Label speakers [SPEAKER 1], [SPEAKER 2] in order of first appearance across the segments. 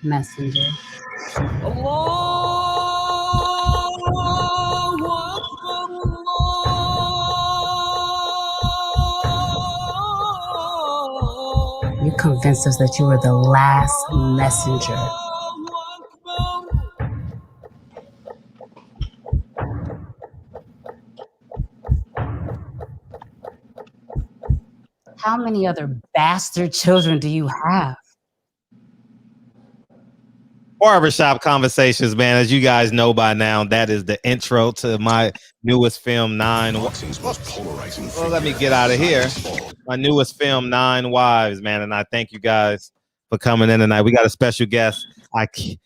[SPEAKER 1] messenger. You convinced us that you were the last messenger. How many other bastard children do you have?
[SPEAKER 2] Barbershop Conversations, man. As you guys know by now, that is the intro to my newest film, Well, let me get out of here. My newest film, 9 Wives, man. And I thank you guys for coming in tonight. We got a special guest, Askia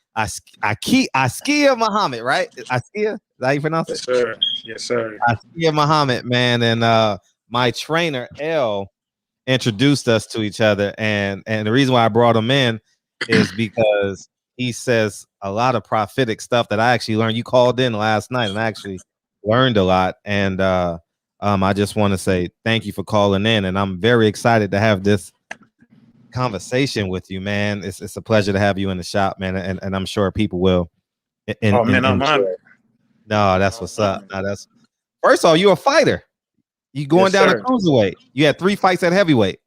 [SPEAKER 2] Muhammad, right? Askia? Is that how you pronounce it?
[SPEAKER 3] Yes, sir. Yes, sir.
[SPEAKER 2] Askia Muhammad, man. And my trainer, L, introduced us to each other. And the reason why I brought him in is because he says a lot of prophetic stuff that I actually learned. You called in last night and I actually learned a lot. And I just want to say thank you for calling in. And I'm very excited to have this conversation with you, man. It's a pleasure to have you in the shop, man. And I'm sure people will.
[SPEAKER 3] I'm honored.
[SPEAKER 2] No, that's what's up. No, that's first of all, you're a fighter. You going down a cruiserweight. You had 3 fights at heavyweight.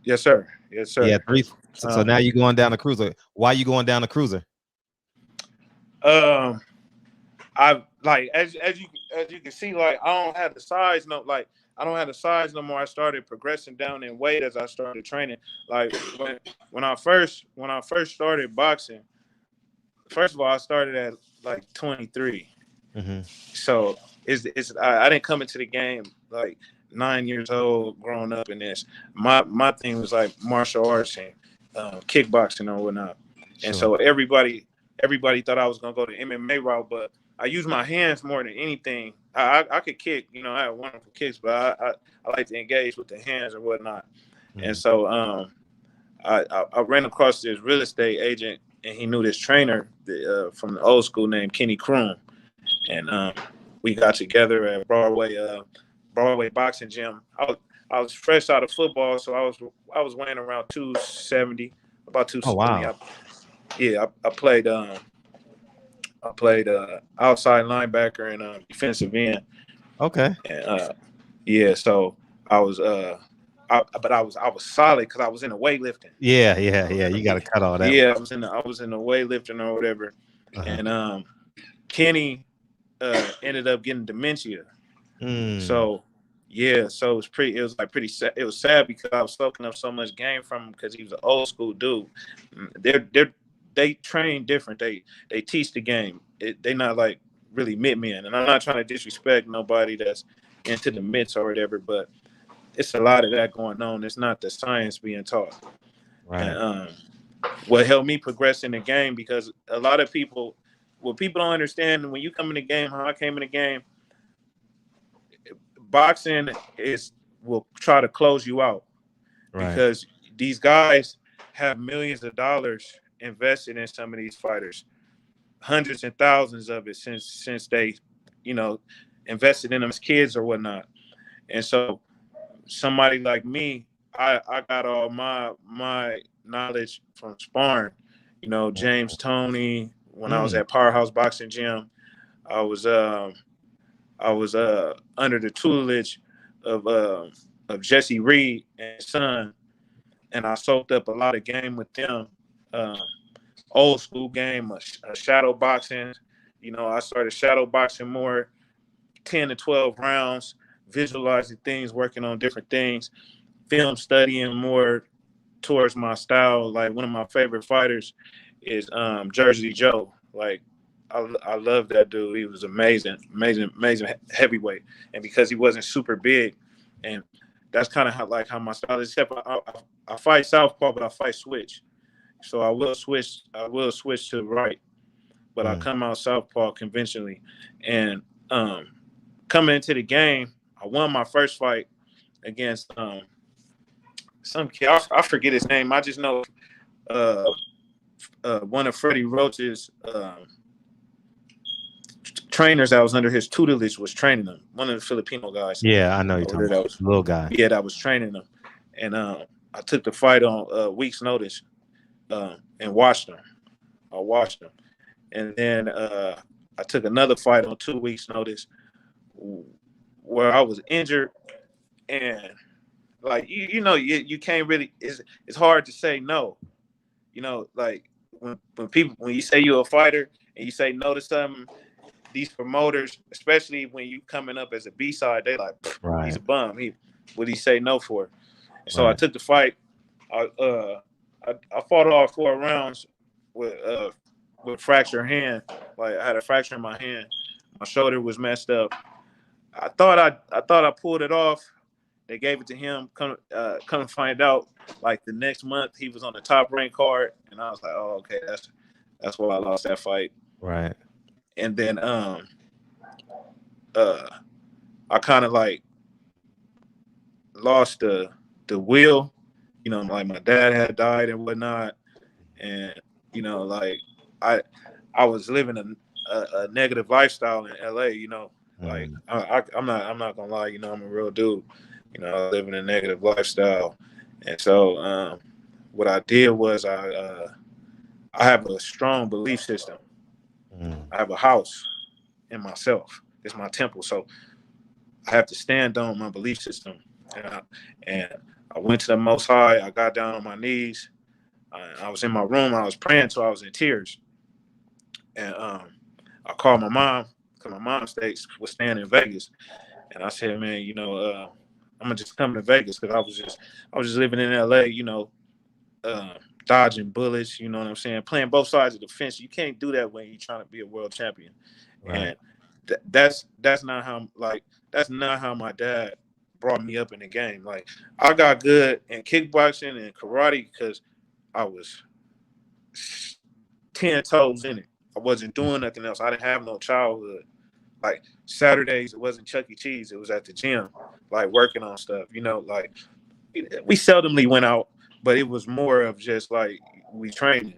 [SPEAKER 3] Yes, sir. Yes, sir.
[SPEAKER 2] Yeah, 3. So now you're going down the cruiser. Why are you going down the cruiser?
[SPEAKER 3] I like as you can see, like I don't have the size no more. I started progressing down in weight as I started training. Like when I first started boxing, first of all, I started at like 23.
[SPEAKER 2] Mm-hmm.
[SPEAKER 3] So I didn't come into the game like 9 years old, growing up in this. My thing was like martial arts and kickboxing or whatnot. And so everybody thought I was gonna go the MMA route, but I use my hands more than anything. I could kick, I have wonderful kicks, but I like to engage with the hands or whatnot. Mm-hmm. And so I ran across this real estate agent, and he knew this trainer from the old school named Kenny Kroom. And we got together at Broadway boxing gym. I was fresh out of football, so I was weighing around 270, about 270.
[SPEAKER 2] Oh, wow.
[SPEAKER 3] I played outside linebacker and defensive end.
[SPEAKER 2] Okay.
[SPEAKER 3] And so I was but I was solid because I was in the weightlifting.
[SPEAKER 2] Yeah. You got to cut all that.
[SPEAKER 3] Yeah, I was in the weightlifting or whatever. Uh-huh. And Kenny ended up getting dementia. So it was pretty sad. It was sad because I was soaking up so much game from him because he was an old school dude. They train different. They teach the game. They not like really mid men. And I'm not trying to disrespect nobody that's into the mitts or whatever, but it's a lot of that going on. It's not the science being taught.
[SPEAKER 2] Right.
[SPEAKER 3] And what helped me progress in the game, because a lot of people, what people don't understand, when you come in the game, how I came in the game, boxing will try to close you out. Right. Because these guys have millions of dollars invested in some of these fighters, hundreds and thousands of it since they, invested in them as kids or whatnot. And so somebody like me, I got all my knowledge from sparring. James Toney, when I was at Powerhouse Boxing Gym, I was under the tutelage of Jesse Reed and his son, and I soaked up a lot of game with them. Old school game, shadow boxing. I started shadow boxing more, 10 to 12 rounds, visualizing things, working on different things, film studying more towards my style. Like one of my favorite fighters is Jersey Joe. Like I love that dude. He was amazing heavyweight. And because he wasn't super big, and that's kind of how my style is. Except I fight southpaw, but I fight switch. So I will switch to the right, but I come out southpaw conventionally. And coming into the game, I won my first fight against some kid. I forget his name. I just know one of Freddie Roach's trainers that was under his tutelage was training him. One of the Filipino guys.
[SPEAKER 2] Yeah, I know you're talking about. Little guy.
[SPEAKER 3] Yeah, that was training him. And I took the fight on a week's notice and watched him. I watched him. And then I took another fight on 2 weeks' notice where I was injured, and like you can't really. It's hard to say no. Like when you say you're a fighter and you say no to something, these promoters, especially when you coming up as a B side, they like he's a bum. What he say no for? And so I took the fight. I fought all 4 rounds with fractured hand. Like I had a fracture in my hand. My shoulder was messed up. I thought I pulled it off. They gave it to him. Come to find out, like the next month he was on the top ranked card, and I was like, oh, okay, that's why I lost that fight.
[SPEAKER 2] Right.
[SPEAKER 3] And then I kind of like lost the will. Like my dad had died and whatnot, and like I was living a negative lifestyle in LA. Like I'm not gonna lie. I'm a real dude. I live in a negative lifestyle, and so what I did was I have a strong belief system. I have a house in myself. It's my temple, so I have to stand on my belief system. And I went to the Most High. I got down on my knees. I was in my room. I was praying till I was in tears. And I called my mom because my mom was staying in Vegas. And I said, man, I'm gonna just come to Vegas because I was just living in LA, dodging bullets. You know what I'm saying? Playing both sides of the fence. You can't do that when you're trying to be a world champion. Right. And that's not how my dad brought me up in the game. Like I got good in kickboxing and karate because I was 10 toes in it. I wasn't doing nothing else. I didn't have no childhood. Like Saturdays, it wasn't Chuck E. Cheese. It was at the gym, like working on stuff. Like we seldomly went out, but it was more of just like we training.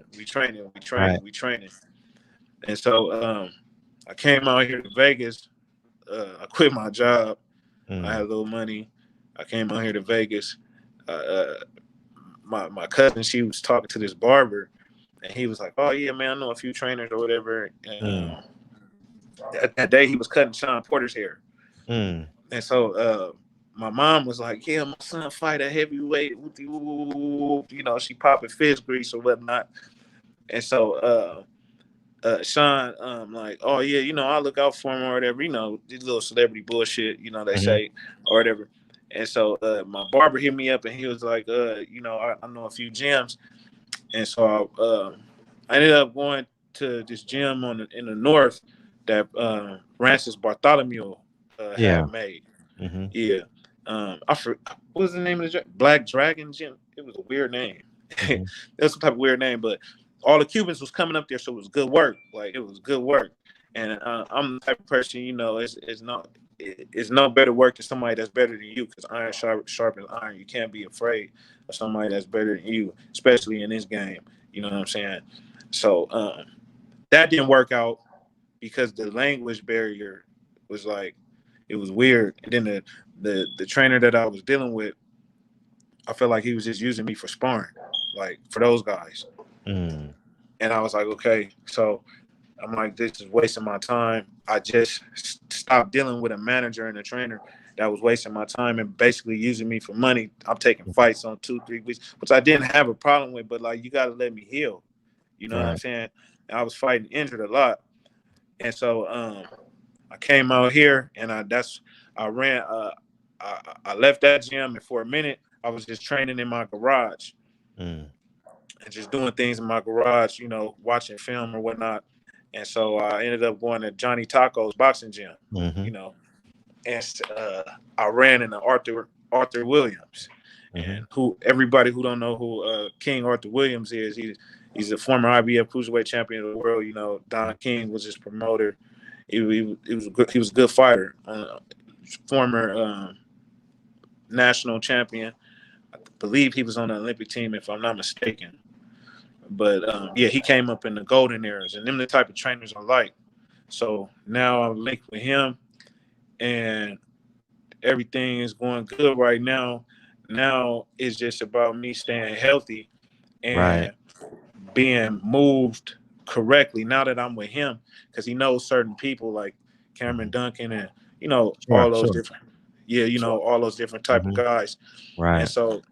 [SPEAKER 3] And so I came out here to Vegas. I quit my job. I had a little money. I came out here to Vegas. My cousin, she was talking to this barber, and he was like, "Oh yeah, man, I know a few trainers or whatever." And that day he was cutting Sean Porter's hair, and so my mom was like, "Yeah, my son fight a heavyweight." She popping fist grease or whatnot, and so Sean, like, "Oh yeah, I'll look out for him or whatever." These little celebrity bullshit, they say or whatever. And so my barber hit me up and he was like, I know a few gyms. And so I ended up going to this gym in the north that Francis Bartholomew had made. Yeah. What was the name of the gym? Black Dragon Gym. It was a weird name. It was some type of weird name, but all the Cubans was coming up there, so it was good work. Like it was good work. And I'm the type of person, it's no better work than somebody that's better than you, because iron sharpens iron. You can't be afraid of somebody that's better than you, especially in this game. You know what I'm saying? So that didn't work out because the language barrier was like, it was weird. And then the trainer that I was dealing with, I felt like he was just using me for sparring, like for those guys. And I was like, okay, so I'm like, this is wasting my time. I just stopped dealing with a manager and a trainer that was wasting my time and basically using me for money. I'm taking fights on 2-3 weeks, which I didn't have a problem with, but like, you got to let me heal. You know what I'm saying? I was fighting injured a lot. And so I came out here and I left that gym, and for a minute, I was just training in my garage and just doing things in my garage, watching film or whatnot. And so I ended up going to Johnny Taco's boxing gym, and I ran into Arthur Williams, and everybody who don't know who King Arthur Williams is, he's a former IBF cruiserweight champion of the world. Don King was his promoter. He was a good fighter, former national champion. I believe he was on the Olympic team, if I'm not mistaken. But he came up in the golden eras, and them the type of trainers I like. So now I'm linked with him, and everything is going good right now. Now it's just about me staying healthy and being moved correctly now that I'm with him, because he knows certain people like Cameron Duncan and all those
[SPEAKER 2] Sure.
[SPEAKER 3] different all those different type of guys. And
[SPEAKER 2] Right.
[SPEAKER 3] so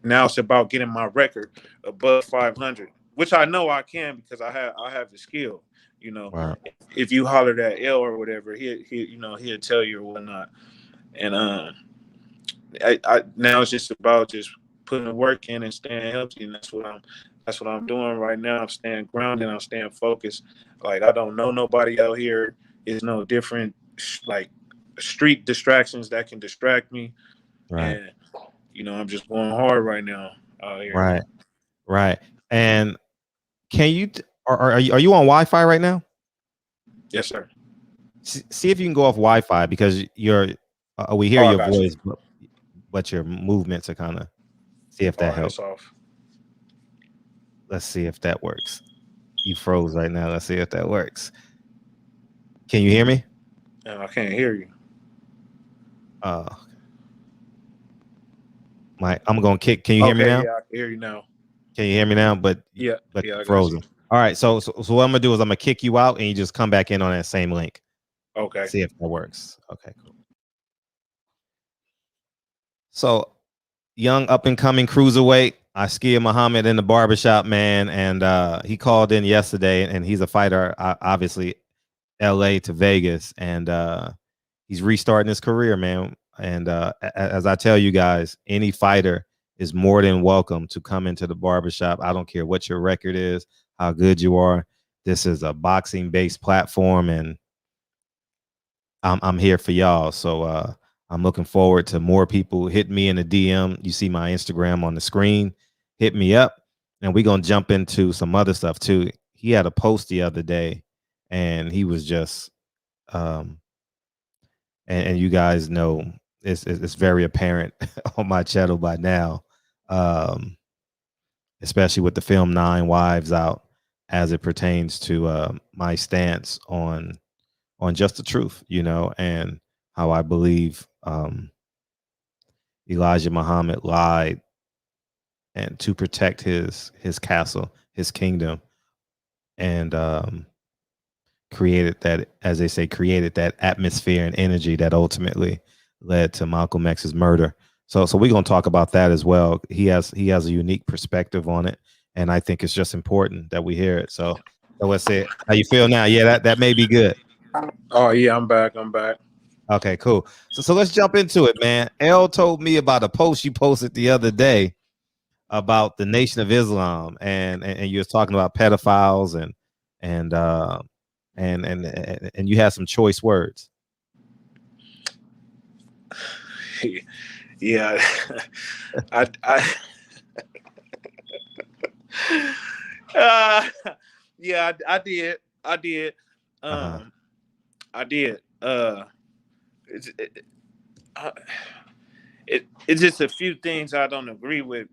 [SPEAKER 3] now it's about getting my record above 500, which I know I can because I have the skill.
[SPEAKER 2] Right.
[SPEAKER 3] If you holler that L or whatever, he'll tell you or whatnot. And I now it's just about just putting the work in and staying healthy, and that's what I'm doing right now. I'm staying grounded. I'm staying focused. Like, I don't know nobody out here. It's no different like street distractions that can distract me.
[SPEAKER 2] Right.
[SPEAKER 3] And I'm just going hard right now out here.
[SPEAKER 2] Right. Right. And can you are you on Wi-Fi right now?
[SPEAKER 3] Yes, sir.
[SPEAKER 2] See if you can go off Wi-Fi, because we hear
[SPEAKER 3] Oh, I
[SPEAKER 2] your
[SPEAKER 3] got you.
[SPEAKER 2] voice, but your movements are kind of, see if
[SPEAKER 3] All
[SPEAKER 2] that
[SPEAKER 3] right,
[SPEAKER 2] helps.
[SPEAKER 3] it's off.
[SPEAKER 2] Let's see if that works. You froze right now. Let's see if that works. Can you hear me?
[SPEAKER 3] I can't hear you.
[SPEAKER 2] I'm gonna kick. Can you hear me now?
[SPEAKER 3] Yeah, I can hear you now.
[SPEAKER 2] Can you hear me now? But
[SPEAKER 3] Yeah, I
[SPEAKER 2] you're
[SPEAKER 3] got
[SPEAKER 2] frozen.
[SPEAKER 3] you.
[SPEAKER 2] All right. So what I'm gonna do is I'm gonna kick you out and you just come back in on that same link.
[SPEAKER 3] Okay.
[SPEAKER 2] See if that works. Okay, cool. So, young up and coming cruiserweight, Askia Muhammad in the barbershop, man, and he called in yesterday, and he's a fighter, obviously, LA to Vegas, and he's restarting his career, man. And as I tell you guys, any fighter is more than welcome to come into the barbershop. I don't care what your record is, how good you are. This is a boxing based platform, and I'm here for y'all. So I'm looking forward to more people hitting me in the DM. You see my Instagram on the screen. Hit me up, and we're gonna jump into some other stuff too. He had a post the other day, and he was just and you guys know it's very apparent on my channel by now, especially with the film Nine Wives out, as it pertains to my stance on just the truth, and how I believe Elijah Muhammad lied and to protect his castle, his kingdom, and created that, as they say, created that atmosphere and energy that ultimately led to Malcolm X's murder. So we're gonna talk about that as well. He has a unique perspective on it, and I think it's just important that we hear it. So let's say, how you feel now? Yeah, that may be good.
[SPEAKER 3] Oh yeah, I'm back.
[SPEAKER 2] Okay, cool. So let's jump into it, man. L told me about a post you posted the other day about the Nation of Islam, and you was talking about pedophiles and and you had some choice words.
[SPEAKER 3] Yeah, I yeah, I did. I did. It's uh, it's just a few things I don't agree with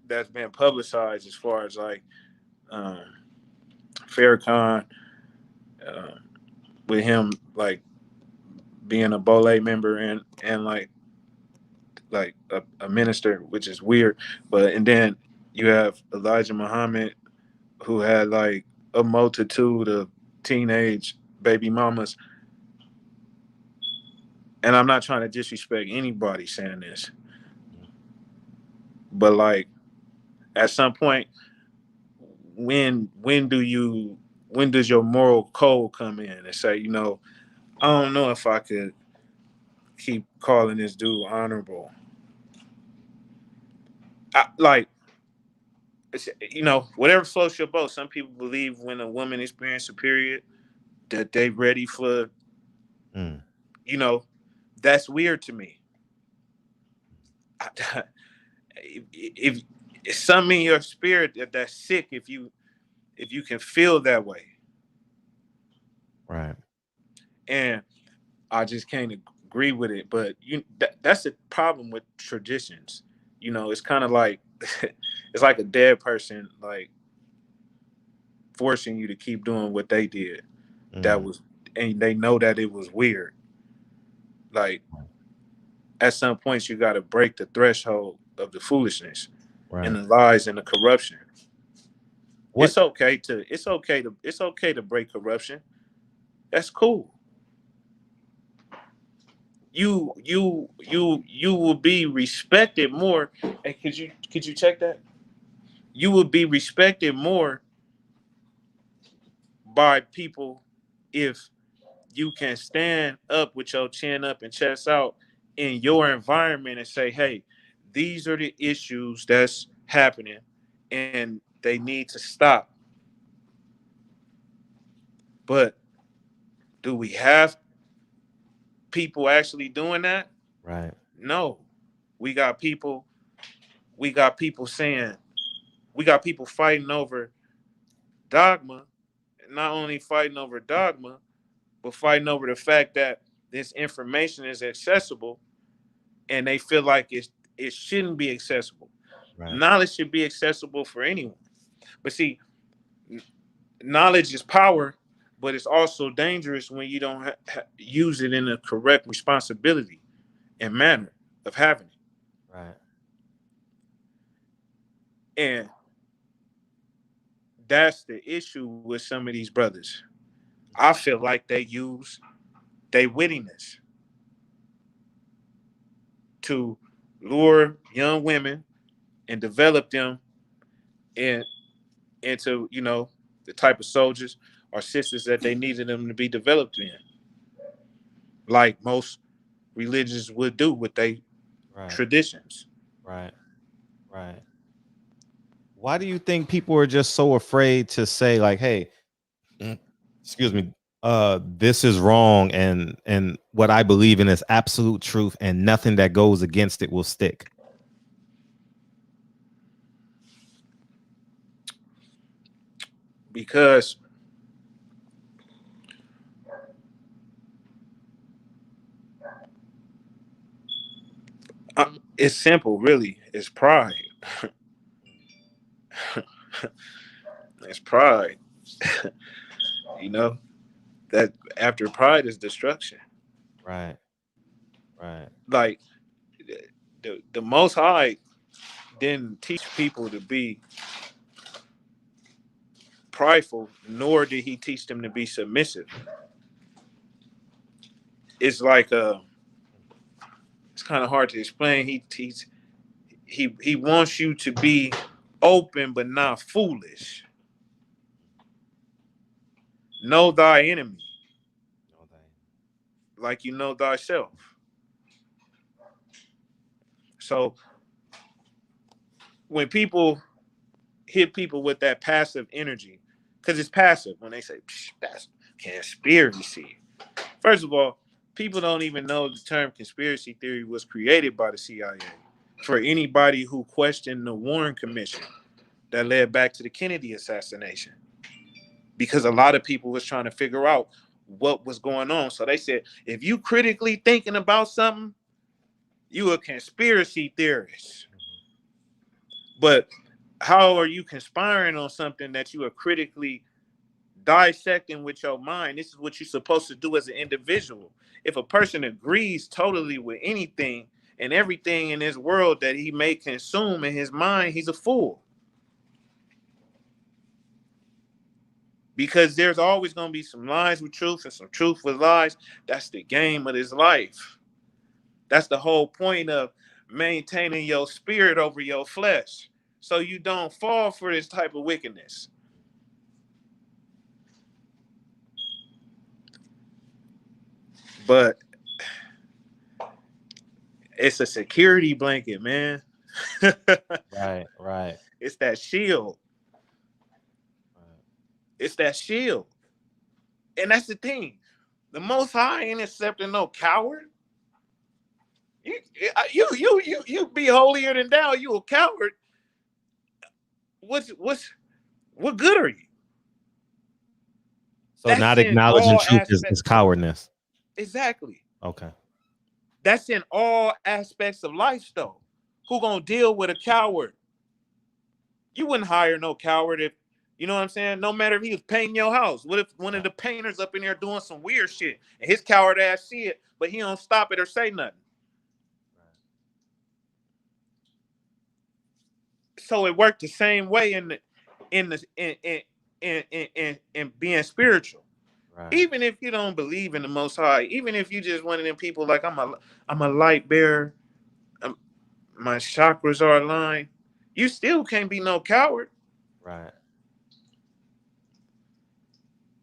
[SPEAKER 3] that's been publicized, as far as like um, Farrakhan, uh, with him like being a Bole member and like a minister, which is weird. But and then you have Elijah Muhammad, who had like a multitude of teenage baby mamas. And I'm not trying to disrespect anybody saying this, but like at some point, when does your moral code come in and say, I don't know if I could keep calling this dude honorable. Like, whatever floats your boat. Some people believe when a woman experiences a period that they ready for, you know, that's weird to me. If it's something in your spirit that's sick, if you can feel that way,
[SPEAKER 2] Right.
[SPEAKER 3] and I just can't agree with it. But that's the problem with traditions. It's kind of like it's like a dead person like forcing you to keep doing what they did. That was, and they know that it was weird. Like at some points, you got to break the threshold of the foolishness,
[SPEAKER 2] Right.
[SPEAKER 3] and the lies and the corruption.
[SPEAKER 2] What?
[SPEAKER 3] It's okay to break corruption. That's cool. You will be respected more. And could you check that? You will be respected more by people if you can stand up with your chin up and chest out in your environment and say, hey, these are the issues that's happening and they need to stop. But do we have people actually doing that?
[SPEAKER 2] Right.
[SPEAKER 3] No. We got people, we got people saying, we got people fighting over dogma, not only fighting over dogma, but fighting over the fact that this information is accessible and they feel like it shouldn't be accessible.
[SPEAKER 2] Right.
[SPEAKER 3] Knowledge should be accessible for anyone. But see, knowledge is power, but it's also dangerous when you don't use it in a correct responsibility and manner of having it.
[SPEAKER 2] Right.
[SPEAKER 3] And that's the issue with some of these brothers. I feel like they use their wittiness to lure young women and develop them in, into, the type of soldiers or sisters that they needed them to be developed in, like most religions would do with their
[SPEAKER 2] Right.
[SPEAKER 3] traditions.
[SPEAKER 2] Right. Right. Why do you think people are just so afraid to say like, hey, excuse me, this is wrong and what I believe in is absolute truth and nothing that goes against it will stick?
[SPEAKER 3] Because it's simple, really. It's pride. It's pride. you know that after pride is destruction.
[SPEAKER 2] Right. Right.
[SPEAKER 3] Like the Most High didn't teach people to be prideful, nor did he teach them to be submissive. It's like it's kind of hard to explain. He wants you to be open but not foolish. Know thy enemy like you know thyself. So when people hit people with that passive energy, because it's passive when they say that's conspiracy. First of all, people don't even know the term conspiracy theory was created by the CIA for anybody who questioned the Warren Commission that led back to the Kennedy assassination. Because a lot of people was trying to figure out what was going on. So they said, if you critically thinking about something, you a conspiracy theorist. But how are you conspiring on something that you are critically dissecting with your mind? This is what you're supposed to do as an individual. If a person agrees totally with anything and everything in this world that he may consume in his mind, he's a fool. Because there's always going to be some lies with truth and some truth with lies. That's the game of this life. That's the whole point of maintaining your spirit over your flesh, so you don't fall for this type of wickedness. But it's a security blanket, man.
[SPEAKER 2] Right. Right.
[SPEAKER 3] It's that shield. It's that shield. And that's the thing. The Most High ain't accepting no coward. You be holier than thou. You a coward. What good are you?
[SPEAKER 2] So
[SPEAKER 3] That's
[SPEAKER 2] not
[SPEAKER 3] in
[SPEAKER 2] acknowledging
[SPEAKER 3] all
[SPEAKER 2] truth
[SPEAKER 3] aspects.
[SPEAKER 2] is cowardness.
[SPEAKER 3] Exactly.
[SPEAKER 2] Okay.
[SPEAKER 3] That's in all aspects of life, though. Who gonna deal with a coward? You wouldn't hire no coward if, you know what I'm saying? No matter if he was painting your house. What if one of the painters up in there doing some weird shit and his coward ass see it, but he don't stop it or say nothing? So it worked the same way in the in being spiritual.
[SPEAKER 2] Right.
[SPEAKER 3] Even if you don't believe in the Most High, even if you just one of them people like I'm a light bearer, my chakras are aligned, you still can't be no coward.
[SPEAKER 2] Right.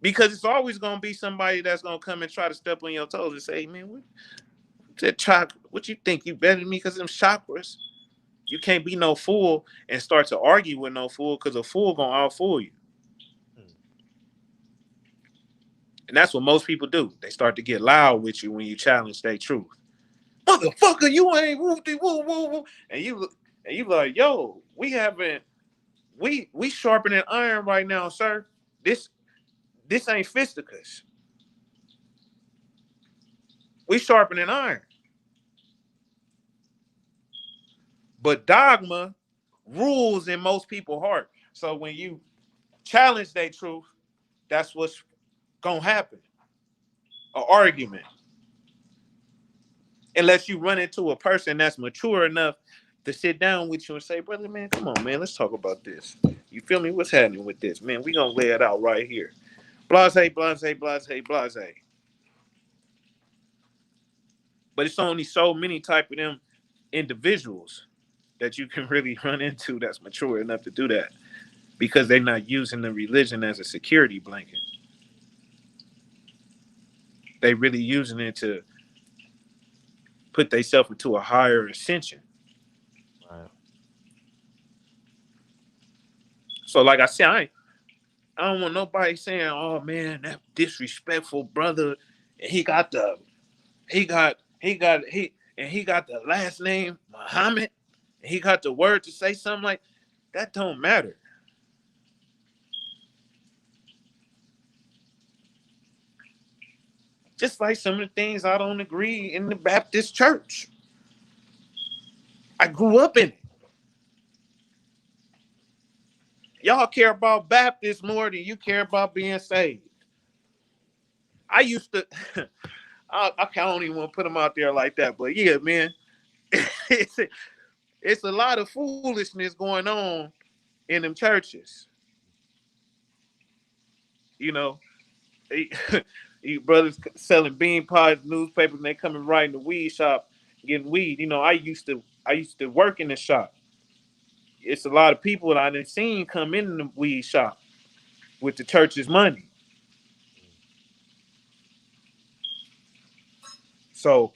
[SPEAKER 3] Because it's always gonna be somebody that's gonna come and try to step on your toes and say, "Man, what you think you better than me because them chakras?" You can't be no fool and start to argue with no fool because a fool gonna out fool you. And that's what most people do. They start to get loud with you when you challenge their truth. Motherfucker, you ain't woo woo woo woo. And you like, yo, we sharpening iron right now, sir. This ain't fisticuffs. We sharpening iron. But dogma rules in most people's heart. So when you challenge their truth, that's what's gonna happen. An argument. Unless you run into a person that's mature enough to sit down with you and say, brother, man, come on, man, let's talk about this. You feel me? What's happening with this? Man, we gonna lay it out right here. Blase, blase, blase, blase. But it's only so many type of them individuals that you can really run into that's mature enough to do that because they're not using the religion as a security blanket. They really using it to put themselves into a higher ascension.
[SPEAKER 2] Right.
[SPEAKER 3] So like I said, I don't want nobody saying, oh man, that disrespectful brother, and he got the last name Muhammad, and he got the word to say something like that. Don't matter. Just like some of the things I don't agree in the Baptist church. I grew up in it. Y'all care about Baptists more than you care about being saved. I used to, I don't even want to put them out there like that, but yeah, man, it's a lot of foolishness going on in them churches. You know, you brothers selling bean pies, newspapers, and they coming right in the weed shop getting weed. You know, I used to work in the shop. It's a lot of people that I done seen come in the weed shop with the church's money. So,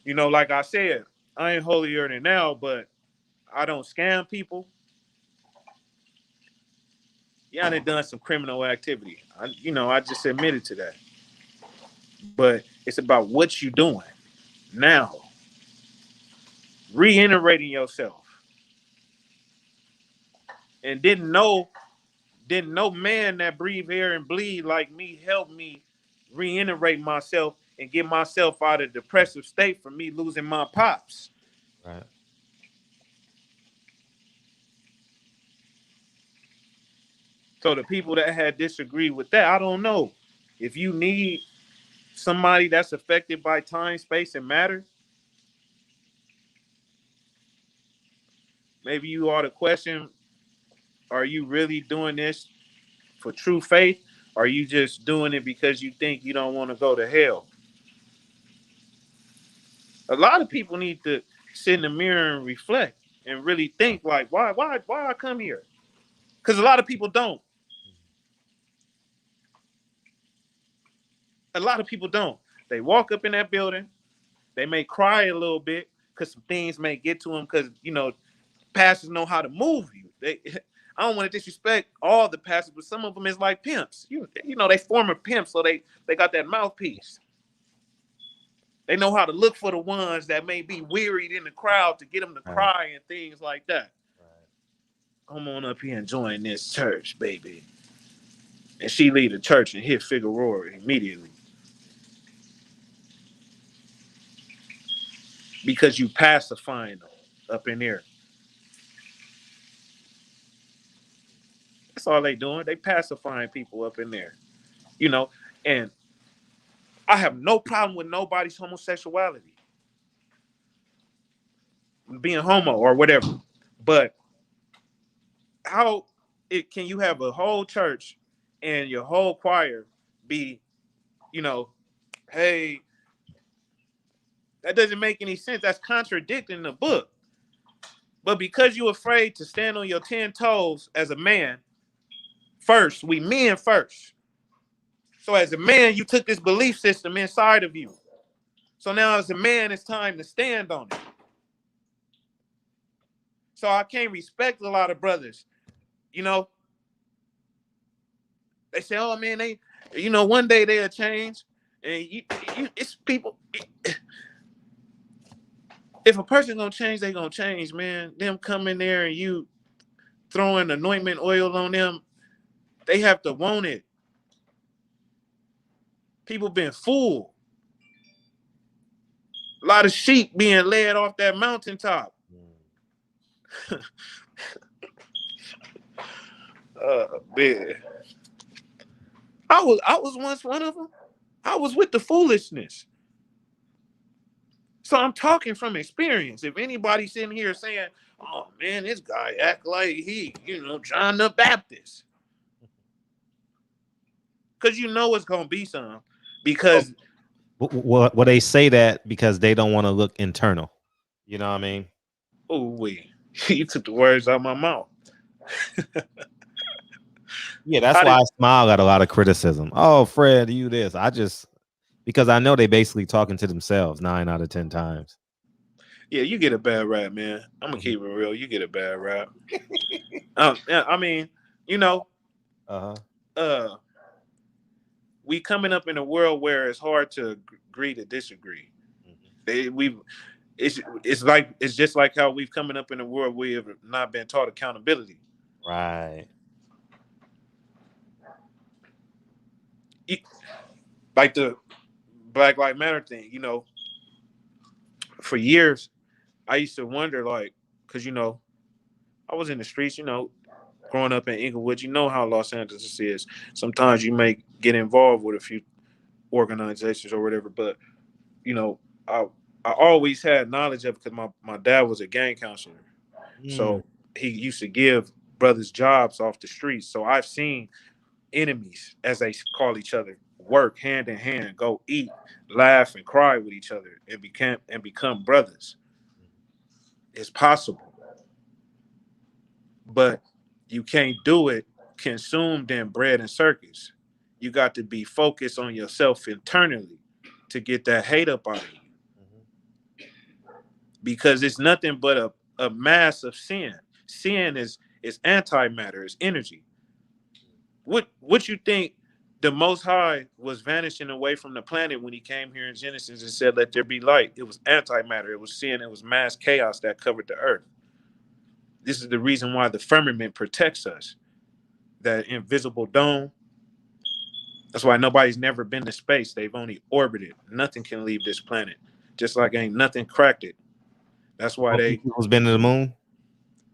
[SPEAKER 3] you know, like I said, I ain't holier than now, but I don't scam people. Yeah, I done some criminal activity. I just admitted to that. But it's about what you doing now. Reiterating yourself. And didn't no man that breathe air and bleed like me help me reiterate myself and get myself out of depressive state from me losing my pops.
[SPEAKER 2] Right.
[SPEAKER 3] So the people that had disagreed with that, I don't know. If you need somebody that's affected by time, space, and matter, maybe you ought to question, are you really doing this for true faith? Or are you just doing it because you think you don't want to go to hell? A lot of people need to sit in the mirror and reflect and really think like, why I come here? Because a lot of people don't. A lot of people don't. They walk up in that building, they may cry a little bit because some things may get to them because, pastors know how to move you. I don't want to disrespect all the pastors, but some of them is like pimps. They former pimps, so they got that mouthpiece. They know how to look for the ones that may be wearied in the crowd to get them to cry and things like that. Right. Come on up here and join this church, baby. And she leave the church and hit Figueroa immediately. Because you pacifying them up in there. That's all they doing. They pacifying people up in there. And I have no problem with nobody's homosexuality. Being homo or whatever. But how can you have a whole church and your whole choir be, hey, that doesn't make any sense. That's contradicting the book. But because you're afraid to stand on your 10 toes as a man, first, we men first. So as a man, you took this belief system inside of you. So now as a man, it's time to stand on it. So I can't respect a lot of brothers. They say, oh man, one day they'll change. And it's people. If a person gonna change, they gonna change, man. Them come in there and you throwing anointment oil on them, they have to want it. People been fooled. A lot of sheep being led off that mountaintop. Man. I was once one of them. I was with the foolishness. So I'm talking from experience. If anybody's sitting here saying, oh man, this guy act like he, John the Baptist. Because it's going to be some. Because.
[SPEAKER 2] Well, they say that because they don't want to look internal. You know what I mean?
[SPEAKER 3] Oh, wait. You took the words out of my mouth.
[SPEAKER 2] Yeah, that's why I smile at a lot of criticism. Oh, Fred, you this. Because I know they basically talking to themselves 9 out of 10 times.
[SPEAKER 3] Yeah, you get a bad rap, man. I'm gonna keep it real. You get a bad rap. I mean, we coming up in a world where it's hard to agree to disagree. It's just like how we've coming up in a world where we have not been taught accountability.
[SPEAKER 2] Right.
[SPEAKER 3] Like the Black Lives Matter thing, for years, I used to wonder, because, I was in the streets, growing up in Inglewood, how Los Angeles is. Sometimes you may get involved with a few organizations or whatever, but, I always had knowledge of it because my dad was a gang counselor. So he used to give brothers jobs off the streets. So I've seen enemies, as they call each other, work hand in hand, go eat, laugh, and cry with each other, and become brothers. It's possible, but you can't do it consumed in bread and circus. You got to be focused on yourself internally to get that hate up out of you, because it's nothing but a mass of sin. Sin is antimatter, it's energy. What you think? The Most High was vanishing away from the planet when he came here in Genesis and said, let there be light. It was antimatter. It was sin. It was mass chaos that covered the earth. This is the reason why the firmament protects us. That invisible dome. That's why nobody's never been to space. They've only orbited. Nothing can leave this planet. Just like ain't nothing cracked it. That's why
[SPEAKER 2] people's been to the moon?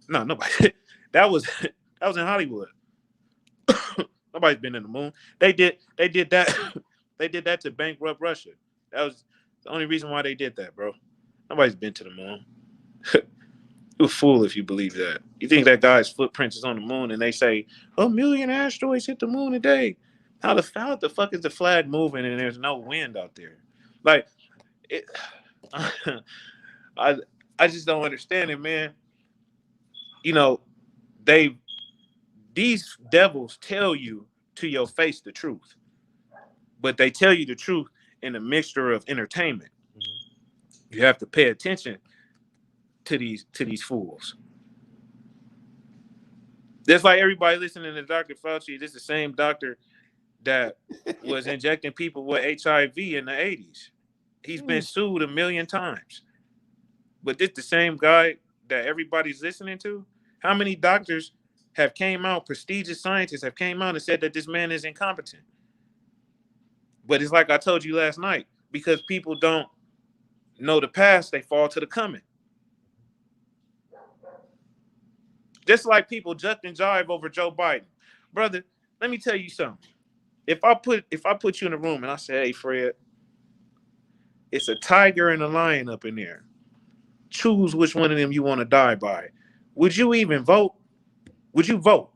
[SPEAKER 3] No, nobody. That was in Hollywood. Nobody's been in the moon. They did that. They did that to bankrupt Russia. That was the only reason why they did that, bro. Nobody's been to the moon. You're a fool if you believe that. You think that guy's footprints is on the moon and they say, 1 million asteroids hit the moon a day. How the fuck is the flag moving and there's no wind out there? Like, I just don't understand it, man. These devils tell you to your face the truth, but they tell you the truth in a mixture of entertainment. You have to pay attention to these fools. Just like everybody listening to Dr. Fauci, this is the same doctor that was injecting people with HIV in the 80s. He's been sued 1 million times. But this the same guy that everybody's listening to? How many doctors have came out, prestigious scientists have came out and said that this man is incompetent? But it's like I told you last night, because people don't know the past, they fall to the coming. Just like people jucked and jive over Joe Biden. Brother, let me tell you something. If I put you in a room and I say, hey, Fred, it's a tiger and a lion up in there. Choose which one of them you want to die by. Would you even vote? Would you vote?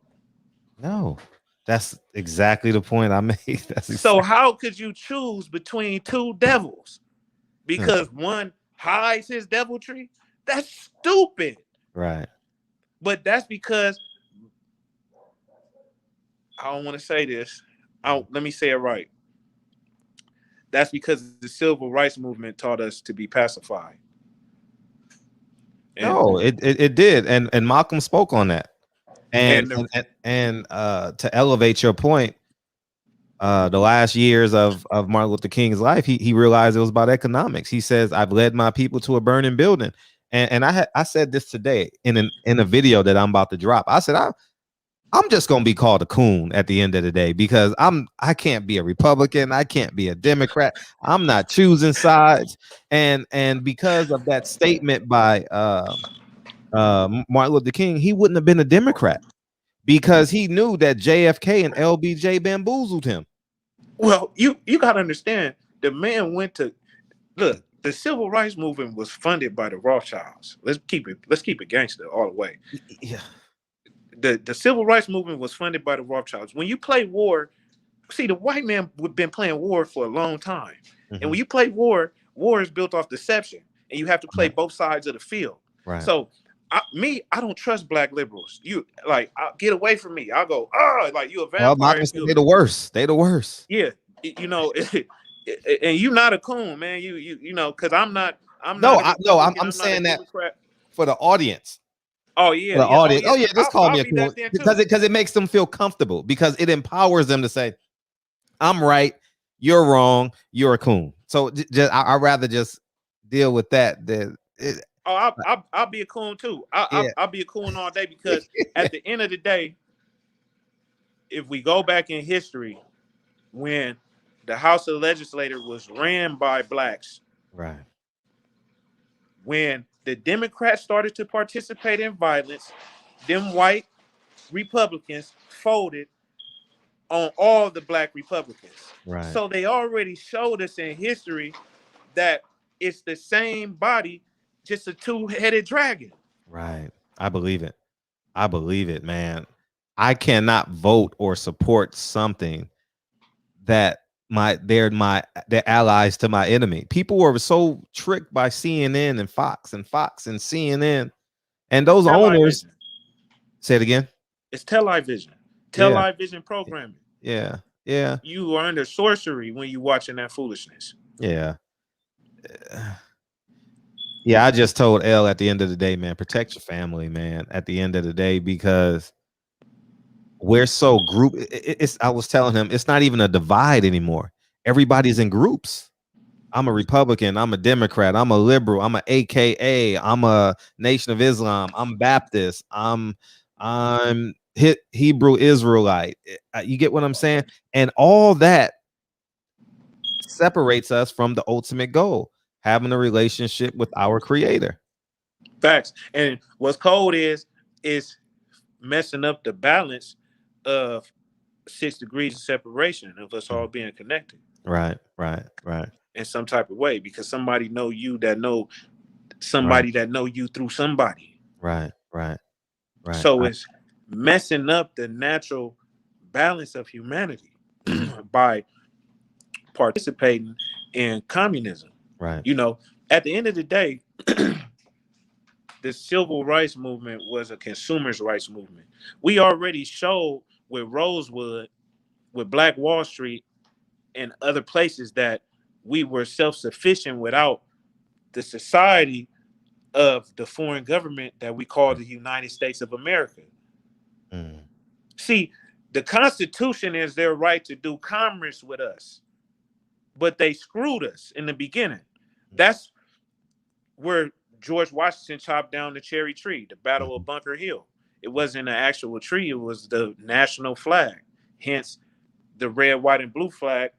[SPEAKER 2] No, that's exactly the point I made.
[SPEAKER 3] So how could you choose between two devils? Because one hides his deviltry? That's stupid.
[SPEAKER 2] right.
[SPEAKER 3] But that's because I don't want to say this. Let me say it right. That's because the civil rights movement taught us to be pacified. And
[SPEAKER 2] No, it did, and Malcolm spoke on that, and
[SPEAKER 3] and the,
[SPEAKER 2] to elevate your point, the last years of Martin Luther King's life, he realized it was about economics. He says, "I've led my people to a burning building," and I said this today in a video that I'm about to drop. I said I'm just gonna be called a coon at the end of the day because I can't be a Republican, I can't be a Democrat, I'm not choosing sides, and because of that statement by Martin Luther King, he wouldn't have been a Democrat because he knew that JFK and LBJ bamboozled him.
[SPEAKER 3] well, you got to understand, the man went to look. The civil rights movement was funded by the Rothschilds. Let's keep it gangster all the way.
[SPEAKER 2] Yeah.
[SPEAKER 3] The civil rights movement was funded by the Rothschilds. When you play war, see, the white man have been playing war for a long time.
[SPEAKER 2] Mm-hmm.
[SPEAKER 3] And when you play war is built off deception, and you have to play both sides of the field.
[SPEAKER 2] Right.
[SPEAKER 3] So I don't trust black liberals. You get away from me. I'll go, like you a vampire.
[SPEAKER 2] They're the worst. They the worst.
[SPEAKER 3] Yeah, you know, and you not a coon, man. You know, because I'm not. I'm
[SPEAKER 2] saying that for the audience.
[SPEAKER 3] Oh yeah,
[SPEAKER 2] the audience. Oh yeah, just call me a coon because it makes them feel comfortable because it empowers them to say, "I'm right, you're wrong, you're a coon." So I'd rather just deal with that than.
[SPEAKER 3] I'll be a coon too. I'll be a coon all day because at the end of the day, if we go back in history, when the House of Legislators was ran by blacks,
[SPEAKER 2] right?
[SPEAKER 3] When the Democrats started to participate in violence, them white Republicans folded on all the black Republicans.
[SPEAKER 2] Right.
[SPEAKER 3] So they already showed us in history that it's the same body, just a two-headed dragon.
[SPEAKER 2] Right. I believe it, man. I cannot vote or support something that they're allies to my enemy. People were so tricked by CNN and Fox and CNN and those owners. Say it again.
[SPEAKER 3] It's television programming.
[SPEAKER 2] Yeah.
[SPEAKER 3] You are under sorcery when you watching that foolishness.
[SPEAKER 2] Yeah. Yeah, I just told L at the end of the day, man, protect your family, man, at the end of the day, because we're so group. I was telling him it's not even a divide anymore. Everybody's in groups. I'm a Republican. I'm a Democrat. I'm a liberal. I'm a AKA. I'm a Nation of Islam. I'm Baptist. I'm Hebrew Israelite. You get what I'm saying? And all that separates us from the ultimate goal, having a relationship with our Creator.
[SPEAKER 3] Facts. And what's cold is messing up the balance of 6 degrees of separation of us all being connected.
[SPEAKER 2] Right.
[SPEAKER 3] In some type of way, because somebody know you that know somebody that know you through somebody.
[SPEAKER 2] Right.
[SPEAKER 3] So it's messing up the natural balance of humanity by participating in communism.
[SPEAKER 2] Right.
[SPEAKER 3] You know, at the end of the day, the civil rights movement was a consumers' rights movement. We already showed with Rosewood, with Black Wall Street, and other places that we were self-sufficient without the society of the foreign government that we call the United States of America.
[SPEAKER 2] Mm.
[SPEAKER 3] See, the Constitution is their right to do commerce with us, but they screwed us in the beginning. That's where George Washington chopped down the cherry tree, the Battle of Bunker Hill. It wasn't an actual tree, it was the national flag. Hence, the red, white, and blue flag,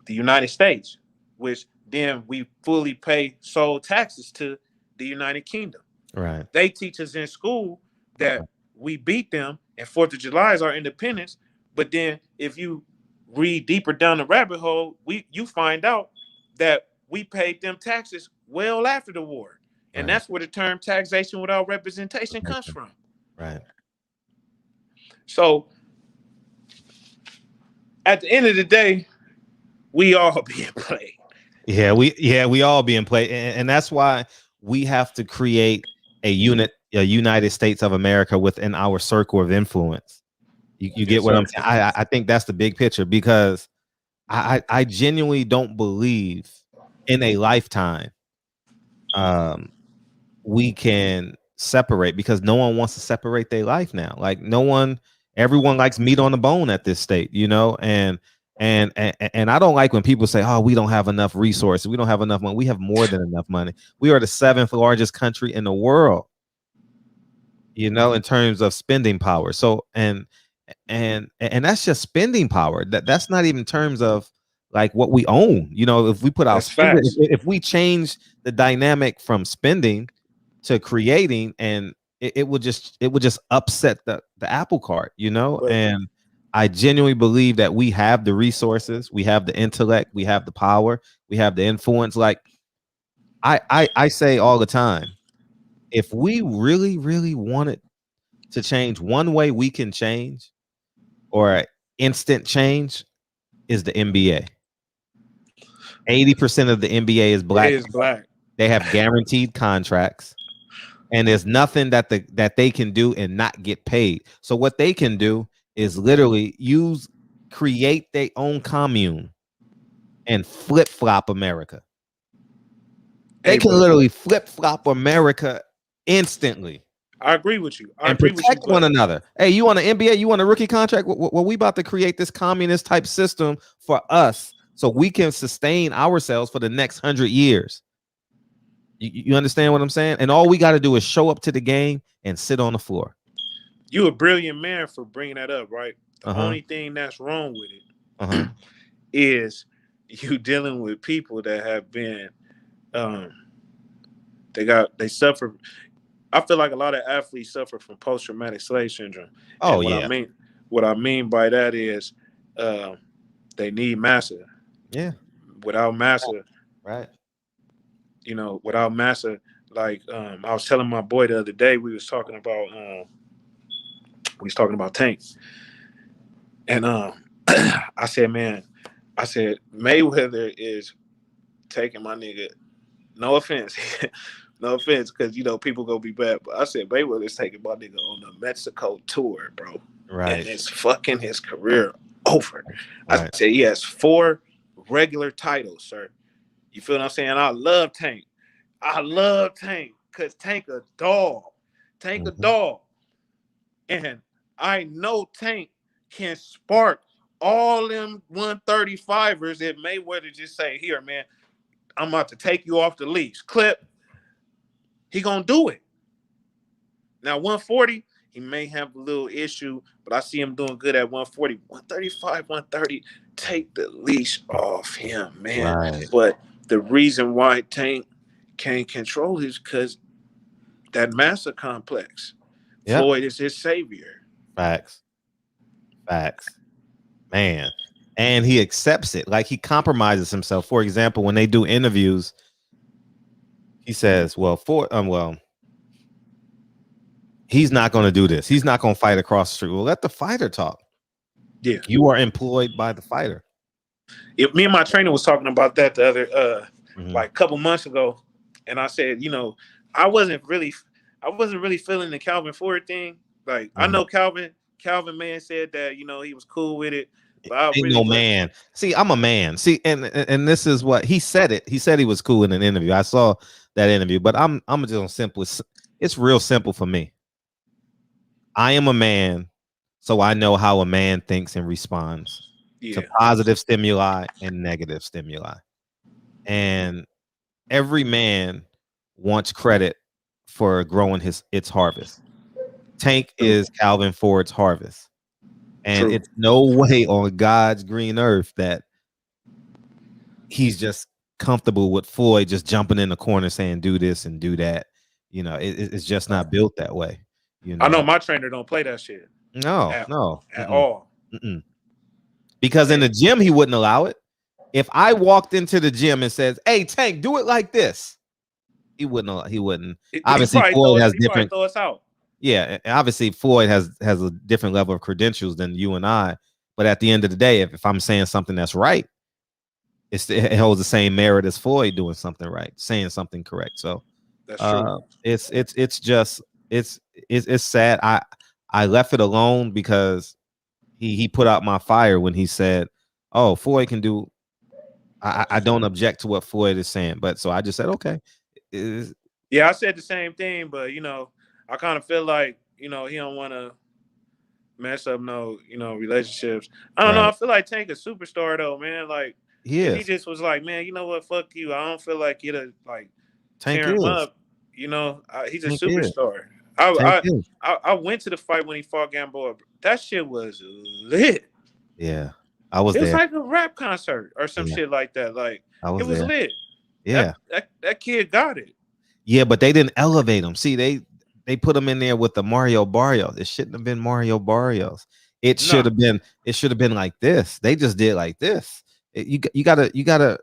[SPEAKER 3] the United States, which then we fully pay sole taxes to the United Kingdom.
[SPEAKER 2] Right.
[SPEAKER 3] They teach us in school that we beat them and 4th of July is our independence. But then if you read deeper down the rabbit hole, you find out that we paid them taxes well after the war. And that's where the term taxation without representation comes from.
[SPEAKER 2] Right.
[SPEAKER 3] So at the end of the day, we all being played.
[SPEAKER 2] Yeah, we all being played, and that's why we have to create a United States of America within our circle of influence. You get
[SPEAKER 3] Yes,
[SPEAKER 2] what
[SPEAKER 3] sir.
[SPEAKER 2] I'm saying? I think that's the big picture, because I genuinely don't believe in a lifetime we can separate, because no one wants to separate their life now. Like everyone likes meat on the bone at this state, and I don't like when people say, oh, we don't have enough resources, we don't have enough money. We have more than enough money. We are the 7th largest country in the world, in terms of spending power. So and that's just spending power. That's not even terms of like what we own. If we put our
[SPEAKER 3] That's
[SPEAKER 2] spending,
[SPEAKER 3] facts.
[SPEAKER 2] if we change the dynamic from spending to creating, and it would just upset the apple cart,
[SPEAKER 3] But
[SPEAKER 2] and I genuinely believe that we have the resources, we have the intellect, we have the power, we have the influence. Like I say all the time, if we really, really wanted to change, one way we can change, or instant change, is the NBA. 80% of the NBA is black.
[SPEAKER 3] it is black.
[SPEAKER 2] They have guaranteed contracts, and there's nothing that they can do and not get paid. So what they can do is literally create their own commune and flip-flop America. They can literally flip-flop America instantly.
[SPEAKER 3] I agree with you. I
[SPEAKER 2] And
[SPEAKER 3] agree with you.
[SPEAKER 2] protect one another. Hey, you want an NBA? You want a rookie contract? Well, we about to create this communist type system for us, so we can sustain ourselves for the next 100 years. You understand what I'm saying? And all we got to do is show up to the game and sit on the floor.
[SPEAKER 3] You a brilliant man for bringing that up, right? The only thing that's wrong with it is you dealing with people that have been, they suffer. I feel like a lot of athletes suffer from post-traumatic slave syndrome.
[SPEAKER 2] Oh,
[SPEAKER 3] and what I mean by that is, they need massa.
[SPEAKER 2] Yeah.
[SPEAKER 3] Without massa,
[SPEAKER 2] right.
[SPEAKER 3] Without massa, like I was telling my boy the other day, we was talking about Tank, and I said Mayweather is taking my nigga. No offense. No offense, because people gonna be bad, but I said Mayweather's taking my nigga on the Mexico tour, bro.
[SPEAKER 2] Right.
[SPEAKER 3] And it's fucking his career over.
[SPEAKER 2] Right.
[SPEAKER 3] I said he has 4 regular titles, sir. You feel what I'm saying? I love Tank. Because Tank a dog. Tank a dog. And I know Tank can spark all them 135ers that Mayweather just say, here, man, I'm about to take you off the leash. Clip. He gonna do it. Now 140, he may have a little issue, but I see him doing good at 140. 135, 130, take the leash off him, man.
[SPEAKER 2] Right.
[SPEAKER 3] But the reason why Tank can't control is because that massa complex. Yep. Floyd is his savior.
[SPEAKER 2] Facts. Man. And he accepts it. Like, he compromises himself. For example, when they do interviews, he says, he's not going to do this. He's not going to fight across the street. Well, let the fighter talk.
[SPEAKER 3] Yeah.
[SPEAKER 2] You are employed by the fighter.
[SPEAKER 3] Me and my trainer was talking about that the other like a couple months ago, and I said, I wasn't really feeling the Calvin Ford thing. Like, I know Calvin man said that he was cool with it, but I really
[SPEAKER 2] man. See, I'm a man. See, and this is what he said. He said he was cool in an interview. I saw that interview, but I'm just simple. It's real simple for me. I am a man, so I know how a man thinks and responds to positive stimuli and negative stimuli. And every man wants credit for growing its harvest. Tank is Calvin Ford's harvest. And it's no way on God's green earth that he's just comfortable with Floyd just jumping in the corner saying, do this and do that. It's just not built that way.
[SPEAKER 3] I know my trainer don't play that shit.
[SPEAKER 2] No,
[SPEAKER 3] at all.
[SPEAKER 2] Because in the gym, he wouldn't allow it. If I walked into the gym and says, hey, Tank, do it like this, he wouldn't allow. He wouldn't. Obviously, Floyd has different.
[SPEAKER 3] Throw us out.
[SPEAKER 2] Yeah, obviously Floyd has a different level of credentials than you and I, but at the end of the day, if I'm saying something that's right, it holds the same merit as Floyd doing something right, saying something correct. So
[SPEAKER 3] That's true.
[SPEAKER 2] it's just it's sad. I left it alone because he put out my fire when he said, "Oh, Floyd can do." I don't object to what Floyd is saying, but so I just said, okay.
[SPEAKER 3] Yeah, I said the same thing, but I kind of feel like he don't want to mess up no relationships. I don't know.
[SPEAKER 2] Right.
[SPEAKER 3] I feel like Tank a superstar though, man. Like
[SPEAKER 2] He
[SPEAKER 3] if he
[SPEAKER 2] is.
[SPEAKER 3] just was like, man, you know what, fuck you. I don't feel like you'd like
[SPEAKER 2] Tank
[SPEAKER 3] tear him
[SPEAKER 2] is.
[SPEAKER 3] up. He's a
[SPEAKER 2] Tank is.
[SPEAKER 3] superstar.
[SPEAKER 2] Tank
[SPEAKER 3] I,
[SPEAKER 2] is.
[SPEAKER 3] I went to the fight when he fought Gamboa. That shit was lit.
[SPEAKER 2] Yeah, I was
[SPEAKER 3] It was
[SPEAKER 2] there.
[SPEAKER 3] like a rap concert or some
[SPEAKER 2] Yeah,
[SPEAKER 3] shit like that. Like
[SPEAKER 2] I was
[SPEAKER 3] it was
[SPEAKER 2] there.
[SPEAKER 3] lit.
[SPEAKER 2] Yeah.
[SPEAKER 3] That kid got it.
[SPEAKER 2] Yeah, but they didn't elevate him. See, they put him in there with the Mario Barrios. It shouldn't have been Mario Barrios. It should have been. It should have been like this. They just did like this. You gotta you got to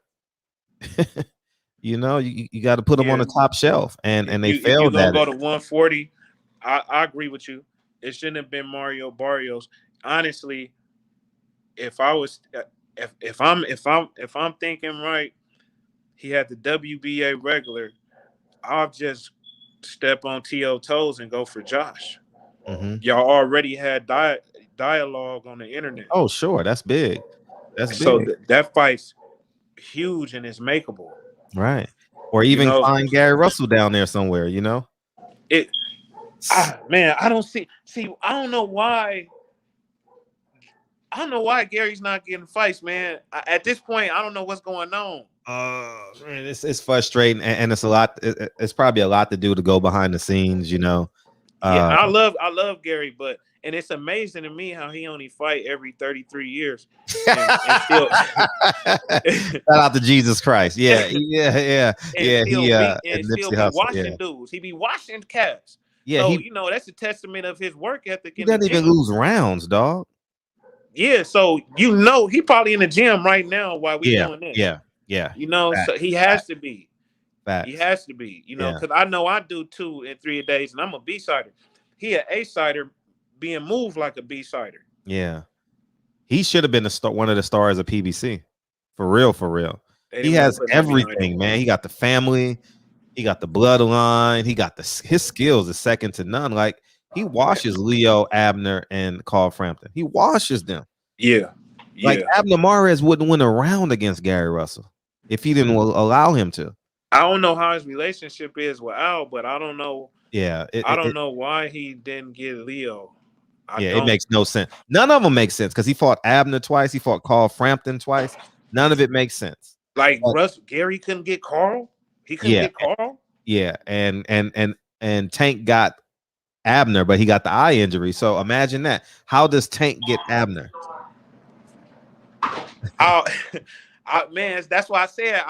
[SPEAKER 2] put them on the top shelf, and they
[SPEAKER 3] if you
[SPEAKER 2] failed
[SPEAKER 3] gonna
[SPEAKER 2] at
[SPEAKER 3] go
[SPEAKER 2] it.
[SPEAKER 3] to 140, I agree with you. It shouldn't have been Mario Barrios. Honestly, if I was if I'm thinking right, he had the WBA regular. I'll just step on T.O. toes and go for Josh.
[SPEAKER 2] Mm-hmm.
[SPEAKER 3] Y'all already had dialogue on the internet.
[SPEAKER 2] Oh, sure, that's big. That's
[SPEAKER 3] So
[SPEAKER 2] big,
[SPEAKER 3] that fight's huge and it's makeable.
[SPEAKER 2] right? Or
[SPEAKER 3] You
[SPEAKER 2] even
[SPEAKER 3] know,
[SPEAKER 2] find Gary Russell down there somewhere.
[SPEAKER 3] it. Man, I don't see. I don't know why. I don't know why Gary's not getting fights, man. At this point, I don't know what's going on.
[SPEAKER 2] Man, it's frustrating, and it's a lot. It's probably a lot to do to go behind the scenes.
[SPEAKER 3] Yeah, I love Gary, and it's amazing to me how he only fight every 33 years and still
[SPEAKER 2] Shout out to Jesus Christ. Yeah.
[SPEAKER 3] and
[SPEAKER 2] He
[SPEAKER 3] and still
[SPEAKER 2] Nipsey
[SPEAKER 3] be
[SPEAKER 2] Hussle. Yeah.
[SPEAKER 3] washing dudes. He be washing cats.
[SPEAKER 2] Yeah.
[SPEAKER 3] So that's a testament of his work ethic
[SPEAKER 2] He
[SPEAKER 3] in the
[SPEAKER 2] doesn't even
[SPEAKER 3] gym.
[SPEAKER 2] lose rounds, dog.
[SPEAKER 3] Yeah, so he probably in the gym right now while we doing this.
[SPEAKER 2] Yeah.
[SPEAKER 3] So he has to be.
[SPEAKER 2] Facts.
[SPEAKER 3] He has to be, because I know I do 2 and 3 days, and I'm a B-sider. He an A-sider being moved like a B-sider.
[SPEAKER 2] Yeah. He should have been one of the stars of PBC. For real. He has everything, man. He got the family. He got the bloodline. He got his skills is second to none. Like, he washes Leo, Abner, and Carl Frampton. He washes them.
[SPEAKER 3] Yeah.
[SPEAKER 2] Like, Abner Mares wouldn't win a round against Gary Russell if he didn't allow him to.
[SPEAKER 3] I don't know how his relationship is with Al, but I don't know.
[SPEAKER 2] Yeah.
[SPEAKER 3] I don't know why he didn't get Leo.
[SPEAKER 2] It makes no sense. None of them make sense because he fought Abner twice. He fought Carl Frampton twice. None of it makes sense.
[SPEAKER 3] Like, Gary couldn't get Carl. He couldn't get Carl.
[SPEAKER 2] Yeah, and Tank got Abner, but he got the eye injury. So imagine that. How does Tank get Abner?
[SPEAKER 3] Man, that's why I said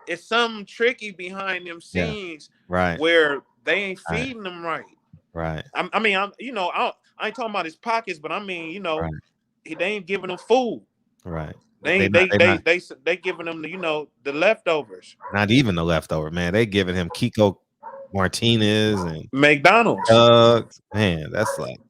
[SPEAKER 3] it's something tricky behind them scenes,
[SPEAKER 2] right?
[SPEAKER 3] Where they ain't feeding them right.
[SPEAKER 2] Right.
[SPEAKER 3] I ain't talking about his pockets, but I mean, they ain't giving them food.
[SPEAKER 2] Right.
[SPEAKER 3] They giving them the leftovers.
[SPEAKER 2] Not even the leftover, man. They giving him Kiko Martinez and
[SPEAKER 3] McDonald's.
[SPEAKER 2] Man, that's like